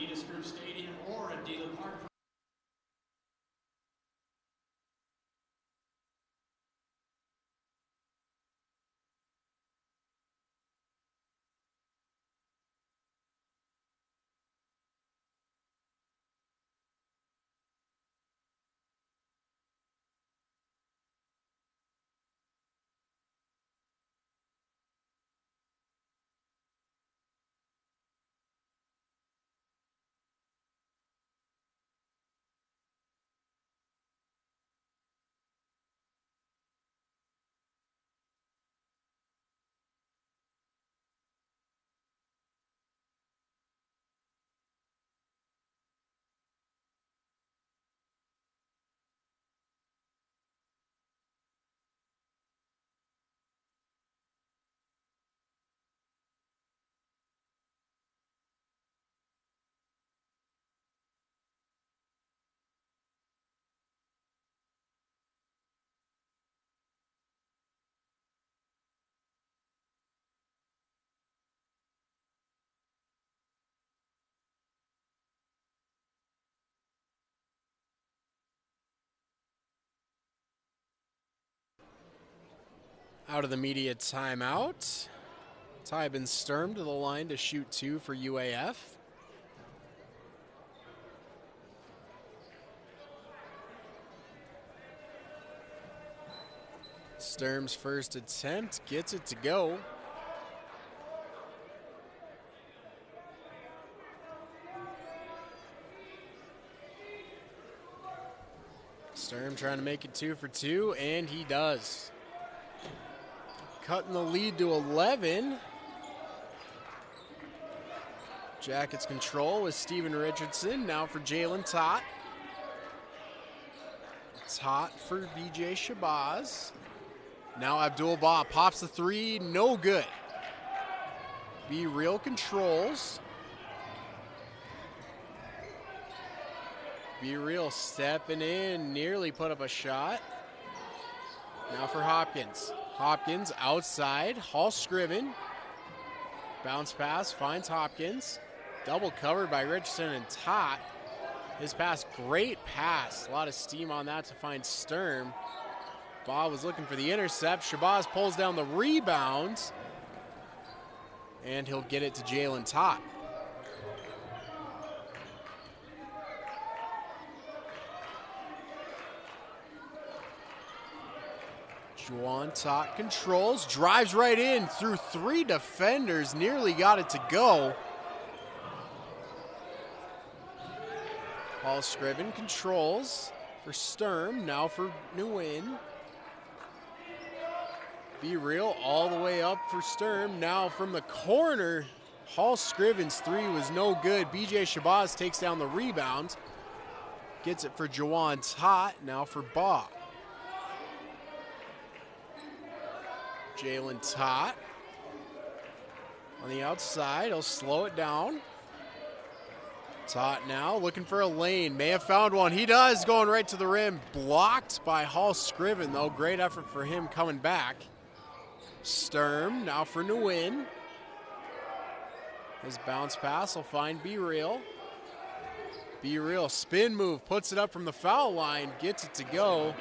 Out of the media timeout. Tybin Sturm to the line to shoot 2 for UAF. Sturm's first attempt gets it to go. Sturm trying to make it 2 for 2, and he does. Cutting the lead to 11. Jackets control with Steven Richardson. Now for Jalen Tott. Tot for BJ Shabazz. Now Abdul-Bah pops the three, no good. Be Real controls. Be Real stepping in, nearly put up a shot. Now for Hopkins. Hopkins outside, Hall Scriven. Bounce pass, finds Hopkins. Double covered by Richardson and Tot. His pass, great pass. A lot of steam on that to find Sturm. Bob was looking for the intercept. Shabazz pulls down the rebound. And he'll get it to Jalen Tot. Juwan Tot controls, drives right in through three defenders, nearly got it to go. Paul Scriven controls for Sturm, now for Nguyen. Be Real all the way up for Sturm, now from the corner. Hall Scriven's three was no good. BJ Shabazz takes down the rebound. Gets it for Juwan Tot, now for Baugh. Jalen Tot on the outside, he'll slow it down. Tot now looking for a lane, may have found one, he does, going right to the rim. Blocked by Hall Scriven though, great effort for him coming back. Sturm now for Nguyen. His bounce pass will find Be Real. Be Real, spin move, puts it up from the foul line, gets it to go.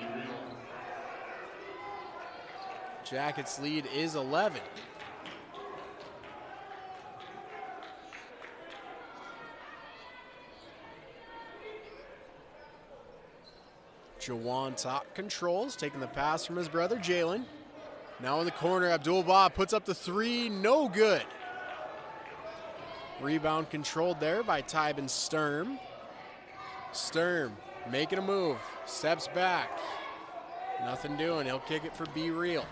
Jackets lead is 11. Juwan Tot controls, taking the pass from his brother Jalen. Now in the corner, Abdul-Bah puts up the three, no good. Rebound controlled there by Tybin Sturm. Sturm making a move, steps back. Nothing doing, he'll kick it for Be Real.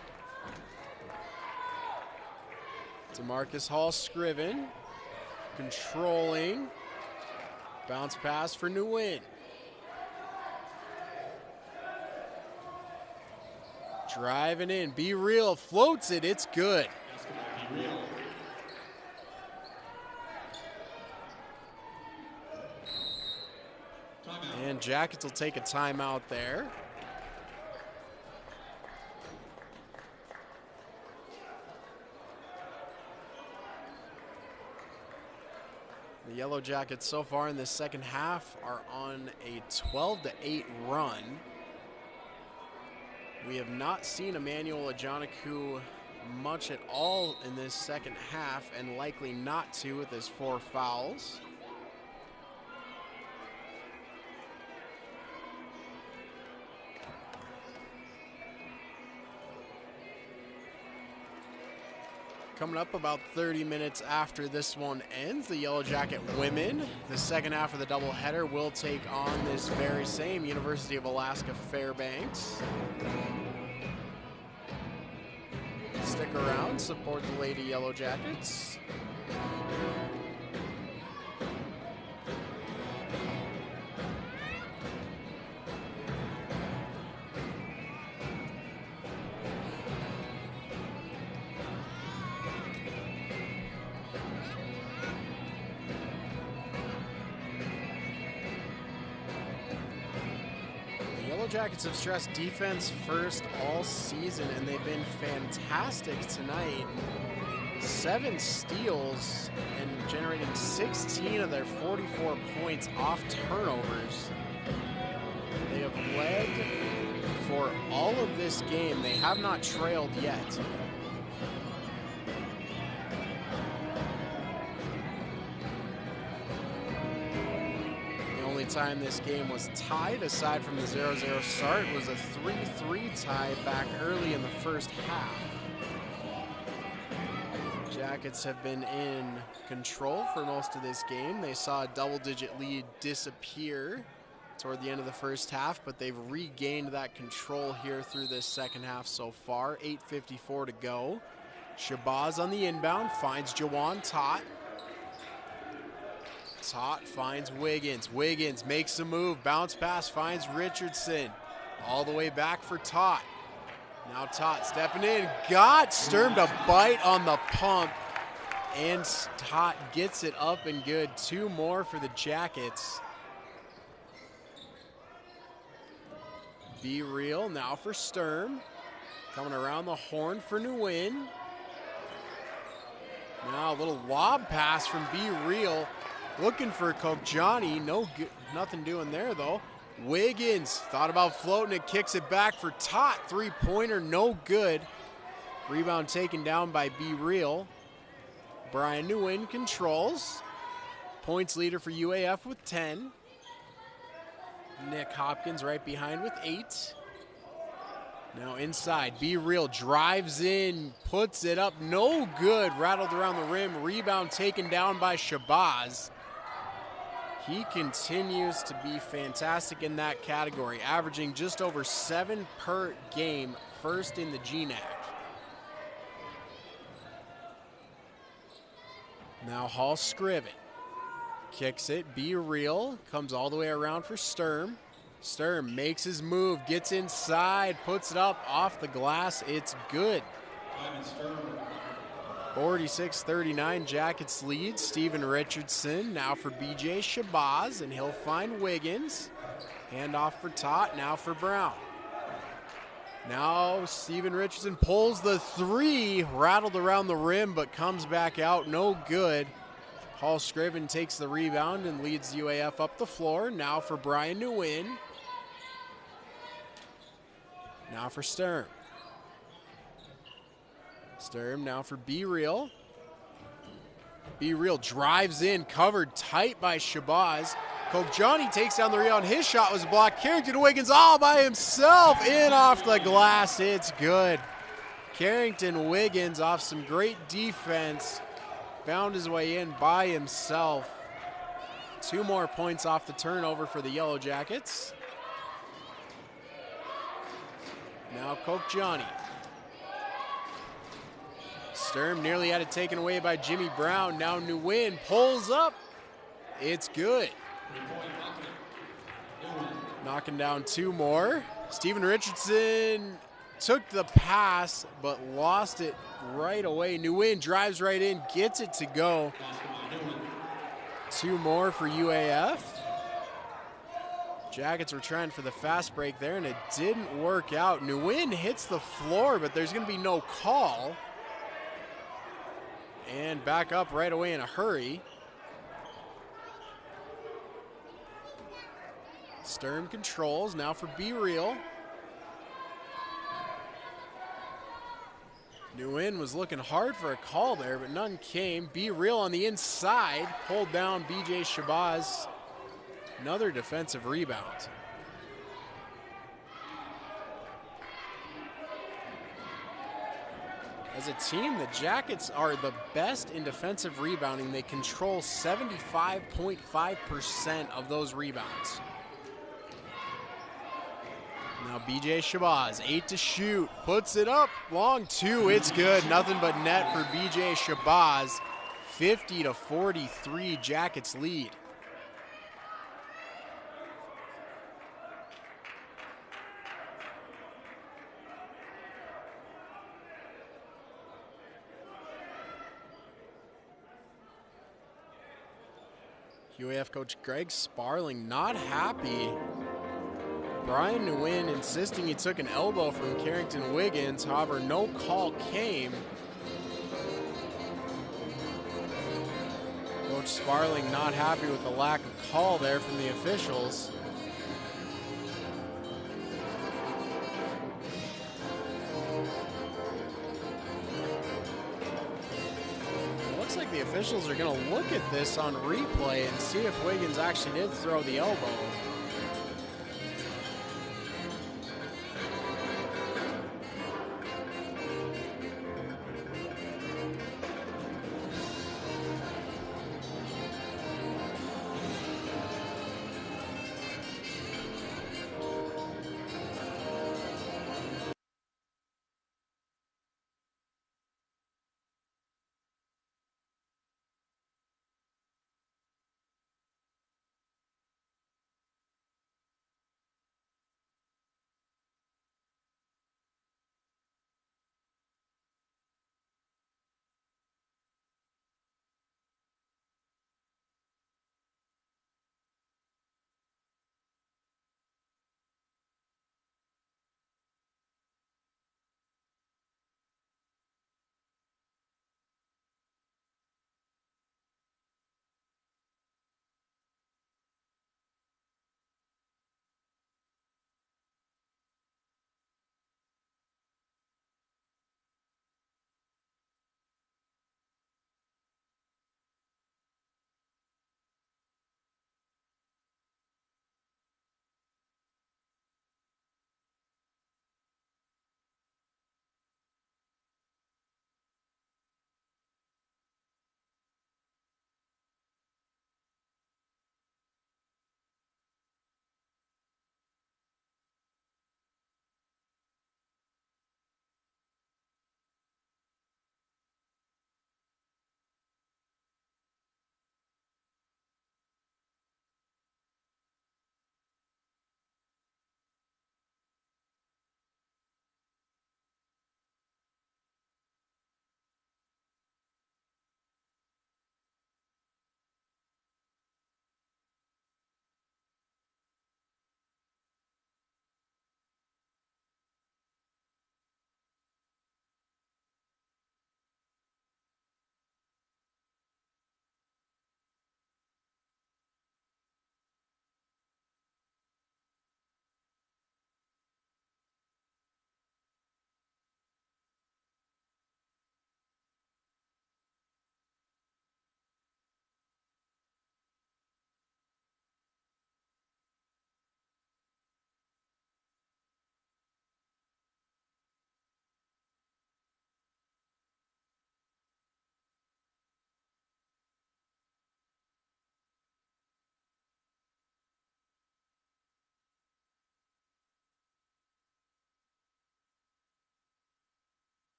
DeMarcus Hall Scriven controlling. Bounce pass for Nguyen. Driving in, Be Real floats it, it's good. And Jackets will take a timeout there. The Yellow Jackets so far in this second half are on a 12-8 run. We have not seen Emmanuel Ajanaku much at all in this second half, and likely not to with his 4 fouls. Coming up about 30 minutes after this one ends, the Yellow Jacket women, the second half of the doubleheader, will take on this very same University of Alaska Fairbanks. Stick around, support the Lady Yellow Jackets. Jackets have stressed defense first all season, and they've been fantastic tonight. 7 steals and generating 16 of their 44 points off turnovers. They have led for all of this game. They have not trailed yet. Time this game was tied, aside from the 0-0 start, was a 3-3 tie back early in the first half. Jackets have been in control for most of this game. They saw a double-digit lead disappear toward the end of the first half, but they've regained that control here through this second half so far. 8:54 to go. Shabazz on the inbound, finds Juwan Tot. Tot finds Wiggins. Wiggins makes a move. Bounce pass finds Richardson. All the way back for Tot. Now Tot stepping in. Got Sturm to bite on the pump. And Tot gets it up and good. 2 more for the Jackets. Be Real now for Sturm. Coming around the horn for Nguyen. Now a little lob pass from Be Real. Looking for Kokjani. No good, nothing doing there though. Wiggins thought about floating it, kicks it back for Tot. 3-pointer, no good. Rebound taken down by Be Real. Brian Nguyen controls. Points leader for UAF with 10. Nick Hopkins right behind with 8. Now inside, Be Real drives in, puts it up, no good. Rattled around the rim, rebound taken down by Shabazz. He continues to be fantastic in that category, averaging just over 7 per game, first in the GNAC. Now Hall Scriven kicks it, Be Real, comes all the way around for Sturm. Sturm makes his move, gets inside, puts it up off the glass. It's good. 46-39, Jackets lead. Steven Richardson now for BJ Shabazz, and he'll find Wiggins. Handoff for Tot, now for Brown. Now Steven Richardson pulls the 3, rattled around the rim, but comes back out, no good. Hall Scriven takes the rebound and leads UAF up the floor. Now for Brian Nguyen. Now for Sturm. Sturm now for Be Real. Be Real drives in, covered tight by Shabazz. Kokjani takes down the rebound. His shot was blocked. Carrington Wiggins all by himself in off the glass. It's good. Carrington Wiggins off some great defense. Found his way in by himself. 2 more points off the turnover for the Yellow Jackets. Now Kokjani. Sturm nearly had it taken away by Jimmy Brown. Now Nguyen pulls up. It's good. Knocking down 2 more. Steven Richardson took the pass, but lost it right away. Nguyen drives right in, gets it to go. 2 more for UAF. Jackets were trying for the fast break there, and it didn't work out. Nguyen hits the floor, but there's going to be no call. And back up right away in a hurry. Sturm controls, now for Be Real. Nguyen was looking hard for a call there, but none came. Be Real on the inside, pulled down BJ Shabazz. Another defensive rebound. As a team, the Jackets are the best in defensive rebounding. They control 75.5% of those rebounds. Now BJ Shabazz, 8 to shoot, puts it up, long 2, it's good. Nothing but net for BJ Shabazz. 50-43, Jackets lead. UAF coach Greg Sparling not happy. Brian Nguyen insisting he took an elbow from Carrington Wiggins. However, no call came. Coach Sparling not happy with the lack of call there from the officials. Looks like the officials are going to look at this on replay and see if Wiggins actually did throw the elbow.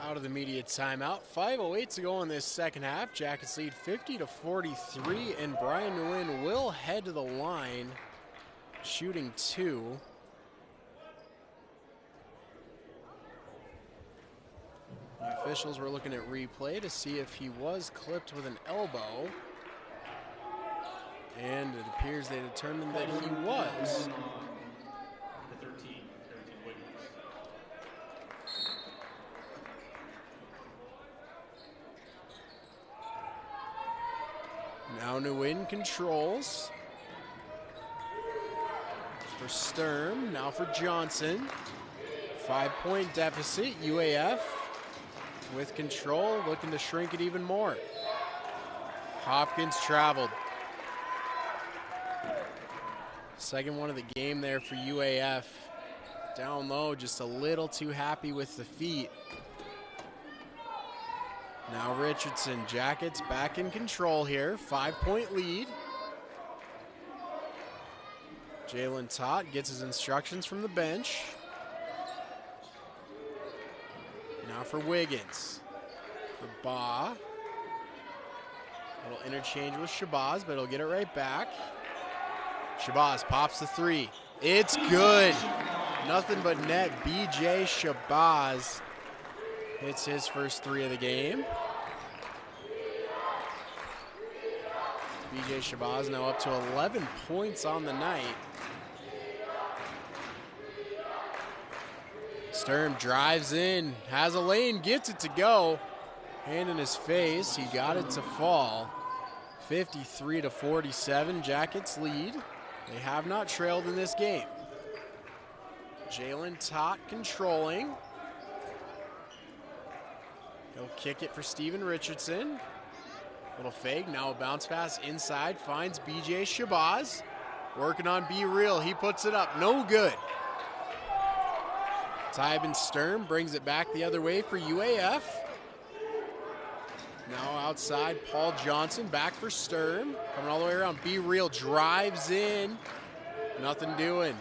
Out of the media timeout. 5:08 to go in this second half. Jackets lead 50-43, and Brian Nguyen will head to the line, shooting 2. The officials were looking at replay to see if he was clipped with an elbow, and it appears they determined that he was. Now Nguyen controls for Sturm, now for Johnson. 5-point deficit, UAF with control, looking to shrink it even more. Hopkins traveled. Second one of the game there for UAF. Down low, just a little too happy with the feet. Now Richardson, Jackets back in control here, 5-point lead. Jalen Tott gets his instructions from the bench. Now for Wiggins, for Baugh. Little interchange with Shabazz, but he'll get it right back. Shabazz pops the 3. It's good. Nothing but net. BJ Shabazz hits his first 3 of the game. BJ Shabazz now up to 11 points on the night. Sturm drives in, has a lane, gets it to go. Hand in his face, he got it to fall. 53-47, Jackets lead. They have not trailed in this game. Jalen Tott controlling. He'll kick it for Steven Richardson. Little fake, now a bounce pass inside, finds BJ Shabazz. Working on Be Real, he puts it up, no good. Tybin Sturm brings it back the other way for UAF. Now outside, Paul Johnson back for Sturm. Coming all the way around, Be Real drives in. Nothing doing.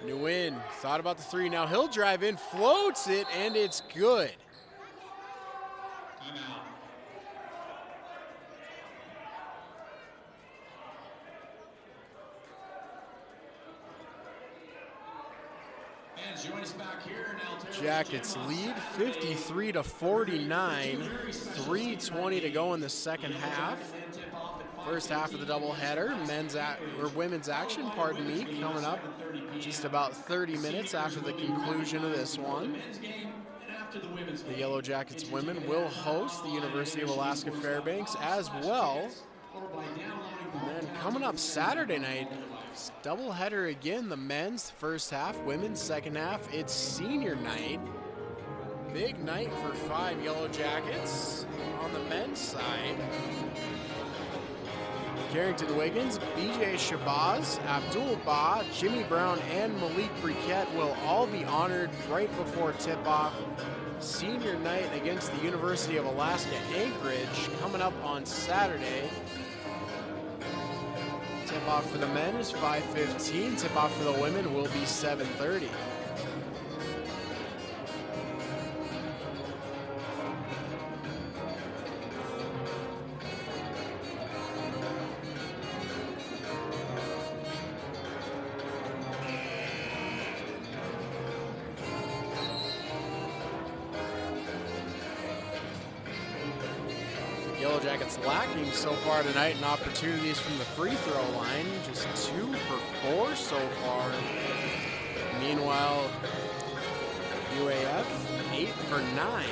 Nguyen thought about the 3, now he'll drive in, floats it, and it's good. Jackets lead 53-49, 3:20 to go in the second half. First half of the doubleheader, women's action, pardon me, coming up just about 30 minutes after the conclusion of this one. The Yellow Jackets women will host the University of Alaska Fairbanks as well. And then coming up Saturday night, doubleheader again, the men's first half, women's second half. It's senior night. Big night for 5 Yellow Jackets on the men's side. Carrington Wiggins, BJ Shabazz, Abdul Baugh, Jimmy Brown, and Malik Briquette will all be honored right before tip-off. Senior night against the University of Alaska Anchorage coming up on Saturday. Tip-off for the men is 5:15. Tip-off for the women will be 7:30. Yellow Jackets lacking so far tonight in opportunities from the free throw line. Just 2 for 4 so far. Meanwhile, UAF 8 for 9.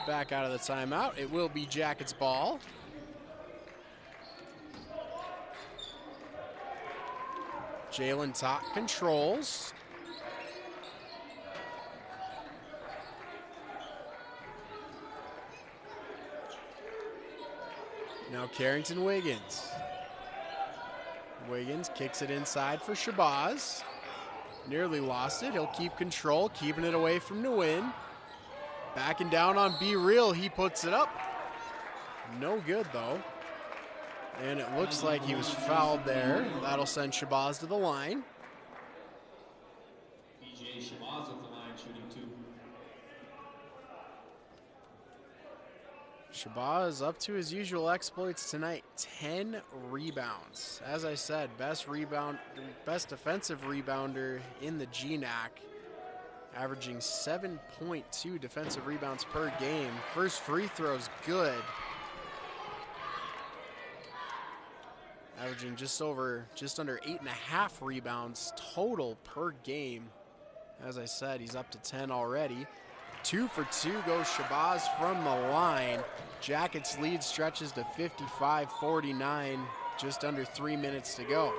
Back out of the timeout. It will be Jackets ball. Jalen Tott controls. Now Carrington Wiggins. Wiggins kicks it inside for Shabazz. Nearly lost it. He'll keep control, keeping it away from Nguyen. Backing down on Be Real. He puts it up. No good, though. And it looks like he was fouled there. That'll send Shabazz to the line. BJ Shabazz at the line, shooting 2. Shabazz up to his usual exploits tonight. 10 rebounds. As I said, best defensive rebounder in the GNAC, averaging 7.2 defensive rebounds per game. First free throw's good. Averaging just under 8.5 rebounds total per game. As I said, he's up to 10 already. 2 for 2 goes Shabazz from the line. Jackets lead stretches to 55-49, just under 3 minutes to go.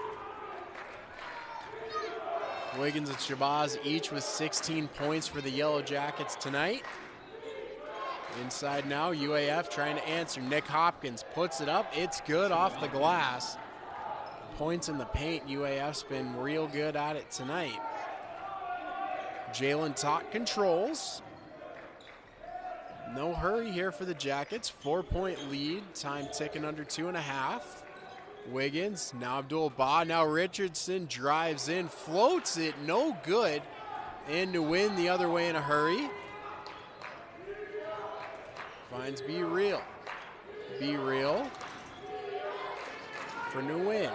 Wiggins and Shabazz each with 16 points for the Yellow Jackets tonight. Inside now, UAF trying to answer. Nick Hopkins puts it up. It's good off the glass. Points in the paint. UAF's been real good at it tonight. Jalen Tott controls. No hurry here for the Jackets. 4-point lead. Time ticking under 2.5. Wiggins, now Abdul-Bah, now Richardson drives in, floats it, no good. And to win the other way in a hurry. Finds Be Real. Be Real for Nguyen.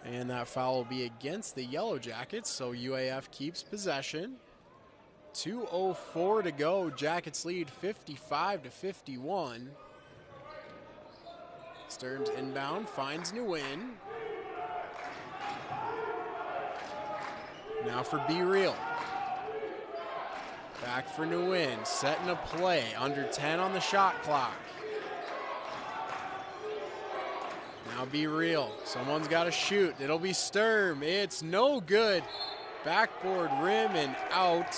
And that foul will be against the Yellow Jackets, so UAF keeps possession. 2:04 to go. Jackets lead 55-51. Stearns inbound, finds Nguyen. Now for Be Real. Back for Nguyen, setting a play. Under 10 on the shot clock. Now Be Real. Someone's got to shoot. It'll be Sturm. It's no good. Backboard rim and out.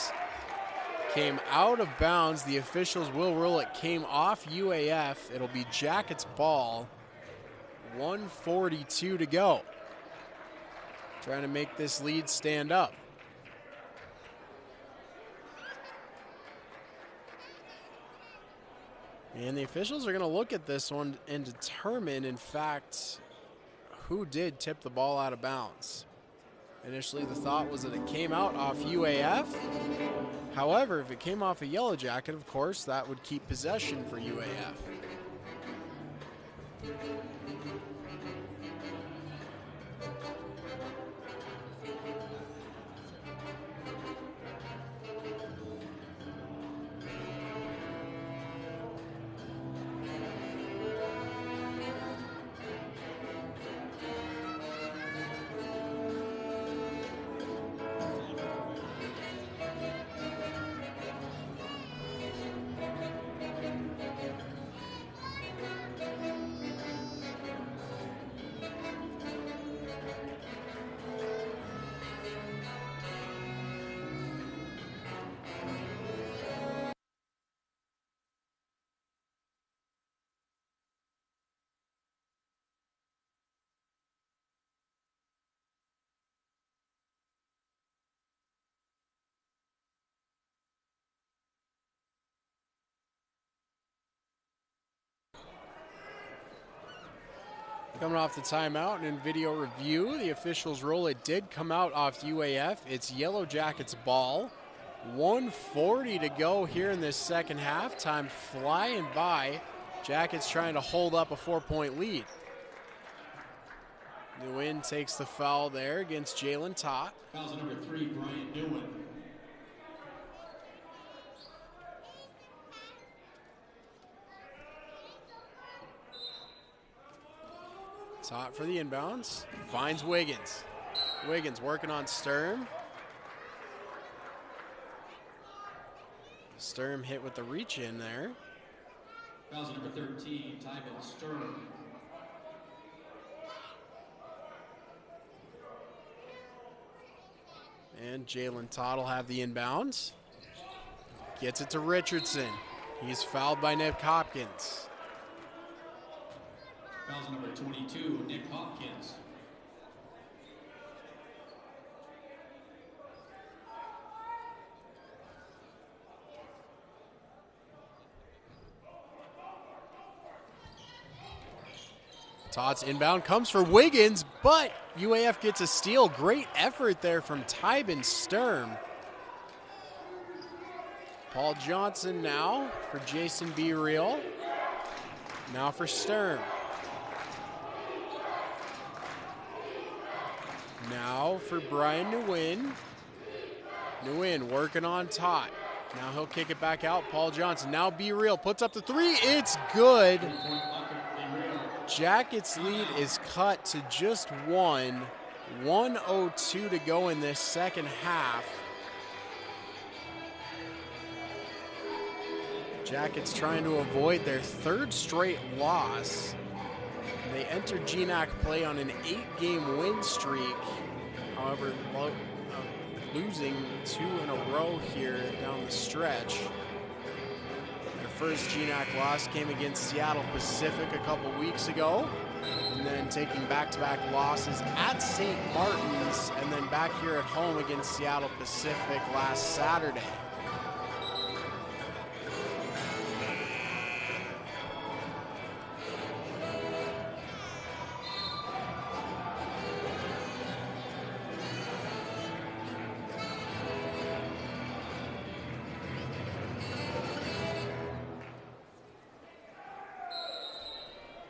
Came out of bounds. The officials will rule it came off UAF. It'll be Jackets ball. 1:42 to go. Trying to make this lead stand up. And the officials are going to look at this one and determine, in fact, who did tip the ball out of bounds. Initially, the thought was that it came out off UAF. However, if it came off a Yellow Jacket, of course, that would keep possession for UAF. Coming off the timeout and in video review, the officials roll. It did come out off UAF. It's Yellow Jackets ball. 1:40 to go here in this second half. Time flying by. Jackets trying to hold up a 4-point lead. Nguyen takes the foul there against Jalen Tott. Foul's number 3, Brian Nguyen. Tott for the inbounds. Finds Wiggins. Wiggins working on Sturm. Sturm hit with the reach in there. Foul's number 13, Tybin Sturm. And Jalen Tott will have the inbounds. Gets it to Richardson. He's fouled by Nick Hopkins. Foul's number 22, Nick Hopkins. Tots inbound, comes for Wiggins, but UAF gets a steal. Great effort there from Tybin Sturm. Paul Johnson now for Jason B. Real. Now for Sturm. Now for Brian Nguyen. Nguyen working on Tot. Now he'll kick it back out. Paul Johnson. Now Be Real puts up the three. It's good. Jackets lead is cut to just one. 1:02 to go in this second half. Jackets trying to avoid their third straight loss. They entered GNAC play on an 8-game win streak. However, losing 2 in a row here down the stretch. Their first GNAC loss came against Seattle Pacific a couple weeks ago, and then taking back-to-back losses at St. Martin's, and then back here at home against Seattle Pacific last Saturday.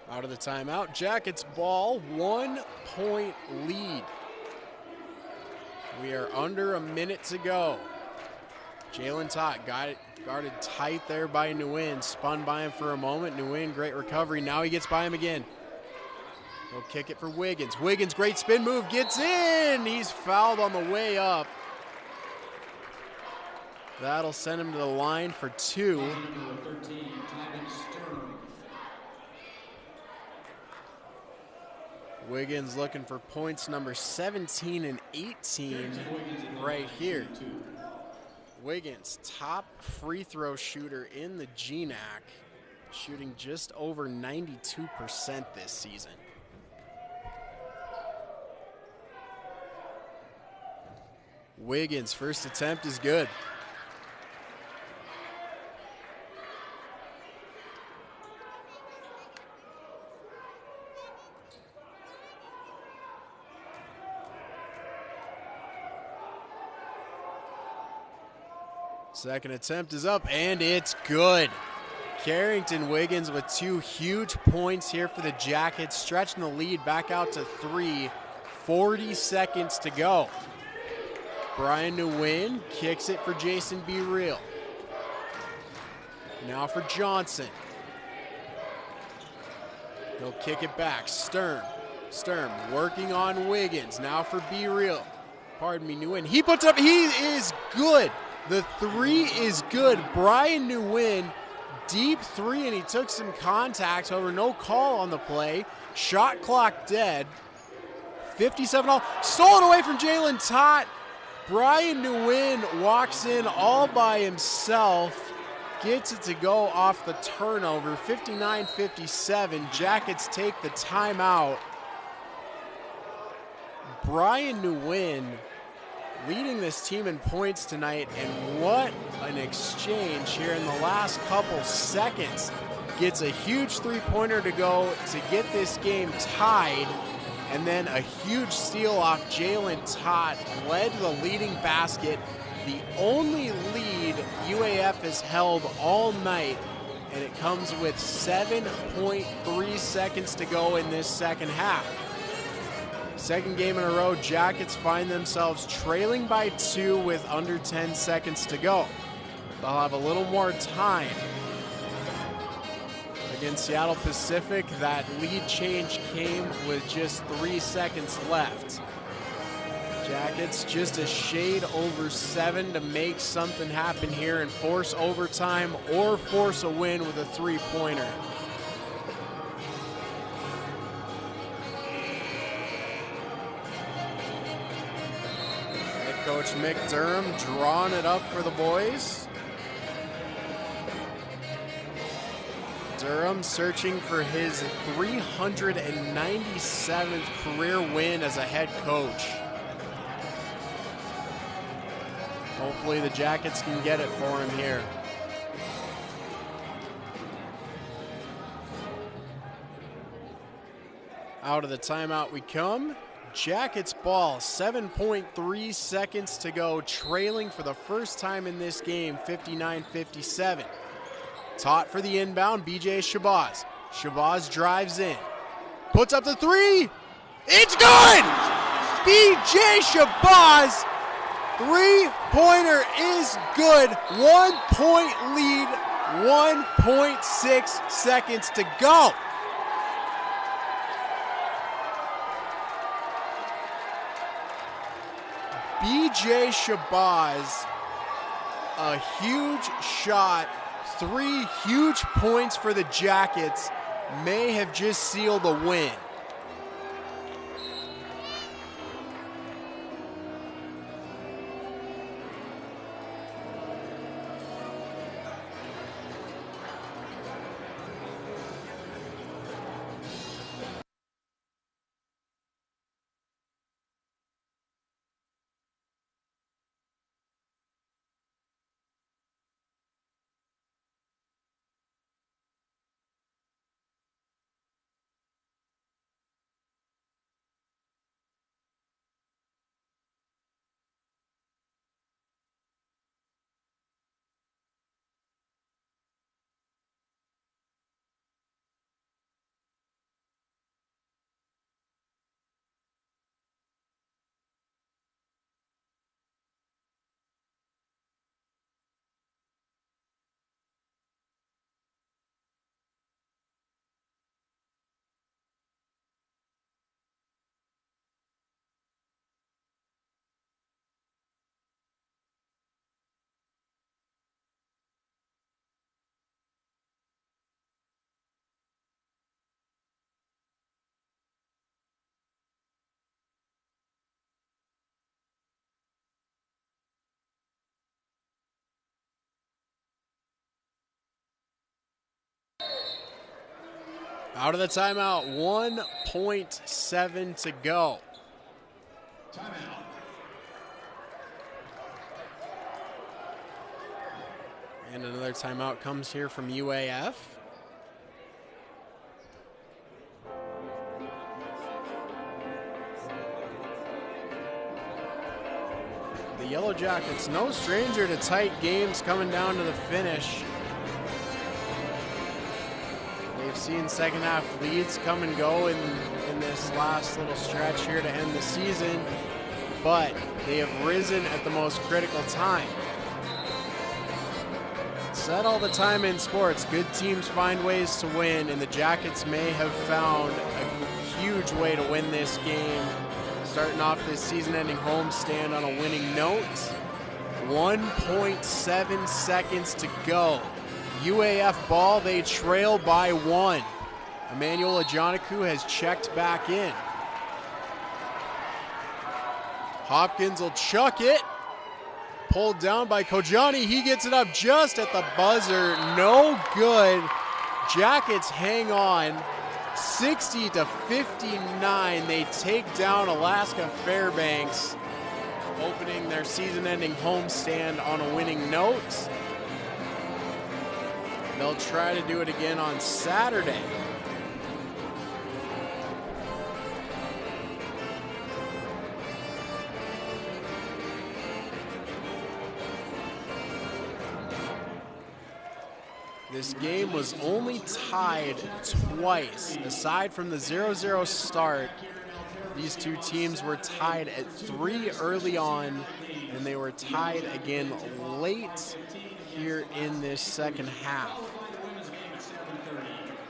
Out of the timeout, Jackets ball, 1-point lead. We are under a minute to go. Jalen Tot guarded tight there by Nguyen, spun by him for a moment. Nguyen, great recovery, now he gets by him again. He'll kick it for Wiggins. Wiggins, great spin move, gets in! He's fouled on the way up. That'll send him to the line for 2. Wiggins looking for points number 17 and 18 right here. Wiggins, top free throw shooter in the GNAC, shooting just over 92% this season. Wiggins, first attempt is good. Second attempt is up, and it's good. Carrington Wiggins with 2 huge points here for the Jackets, stretching the lead back out to 3. 40 seconds to go. Brian Nguyen kicks it for Jason B. Real. Now for Johnson. He'll kick it back. Sturm working on Wiggins. Now for B. Real. Pardon me, Nguyen. He puts up, he is good. The 3 is good. Brian Nguyen, deep 3, and he took some contact. However, no call on the play. Shot clock dead. 57 all. Stolen away from Jalen Tot. Brian Nguyen walks in all by himself. Gets it to go off the turnover. 59-57. Jackets take the timeout. Brian Nguyen leading this team in points tonight, and what an exchange here in the last couple seconds. Gets a huge three-pointer to go to get this game tied, and then a huge steal off Jalen Tot led to the leading basket. The only lead UAF has held all night, and it comes with 7.3 seconds to go in this second half. Second game in a row, Jackets find themselves trailing by 2 with under 10 seconds to go. They'll have a little more time. Against Seattle Pacific, that lead change came with just 3 seconds left. Jackets just a shade over 7 to make something happen here and force overtime or force a win with a three-pointer. Coach Mick Durham drawing it up for the boys. Durham searching for his 397th career win as a head coach. Hopefully the Jackets can get it for him here. Out of the timeout we come. Jackets ball, 7.3 seconds to go, trailing for the first time in this game, 59-57. Taut for the inbound, BJ Shabazz. Shabazz drives in, puts up the three. It's good! BJ Shabazz, three-pointer is good. 1 point lead, 1.6 seconds to go. BJ Shabazz, a huge shot, 3 huge points for the Jackets, may have just sealed the win. Out of the timeout, 1.7 to go. Timeout. And another timeout comes here from UAF. The Yellow Jackets, no stranger to tight games coming down to the finish. They've seen second half leads come and go in this last little stretch here to end the season, but they have risen at the most critical time. Said all the time in sports, good teams find ways to win, and the Jackets may have found a huge way to win this game, starting off this season-ending homestand on a winning note. 1.7 seconds to go. UAF ball, they trail by 1. Emmanuel Ajanaku has checked back in. Hopkins will chuck it. Pulled down by Kojani. He gets it up just at the buzzer. No good. Jackets hang on. 60-59. They take down Alaska Fairbanks, opening their season-ending homestand on a winning note. They'll try to do it again on Saturday. This game was only tied twice. Aside from the 0-0 start, these two teams were tied at 3 early on, and they were tied again late here in this second half.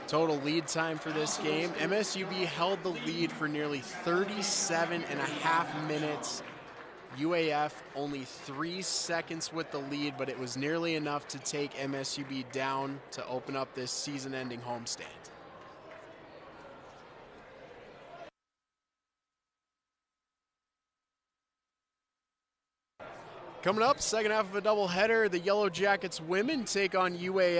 Total lead time for this game, MSUB held the lead for nearly 37.5 minutes. UAF only 3 seconds with the lead, but it was nearly enough to take MSUB down to open up this season-ending homestand. Coming up, second half of a doubleheader, the Yellow Jackets women take on UAF.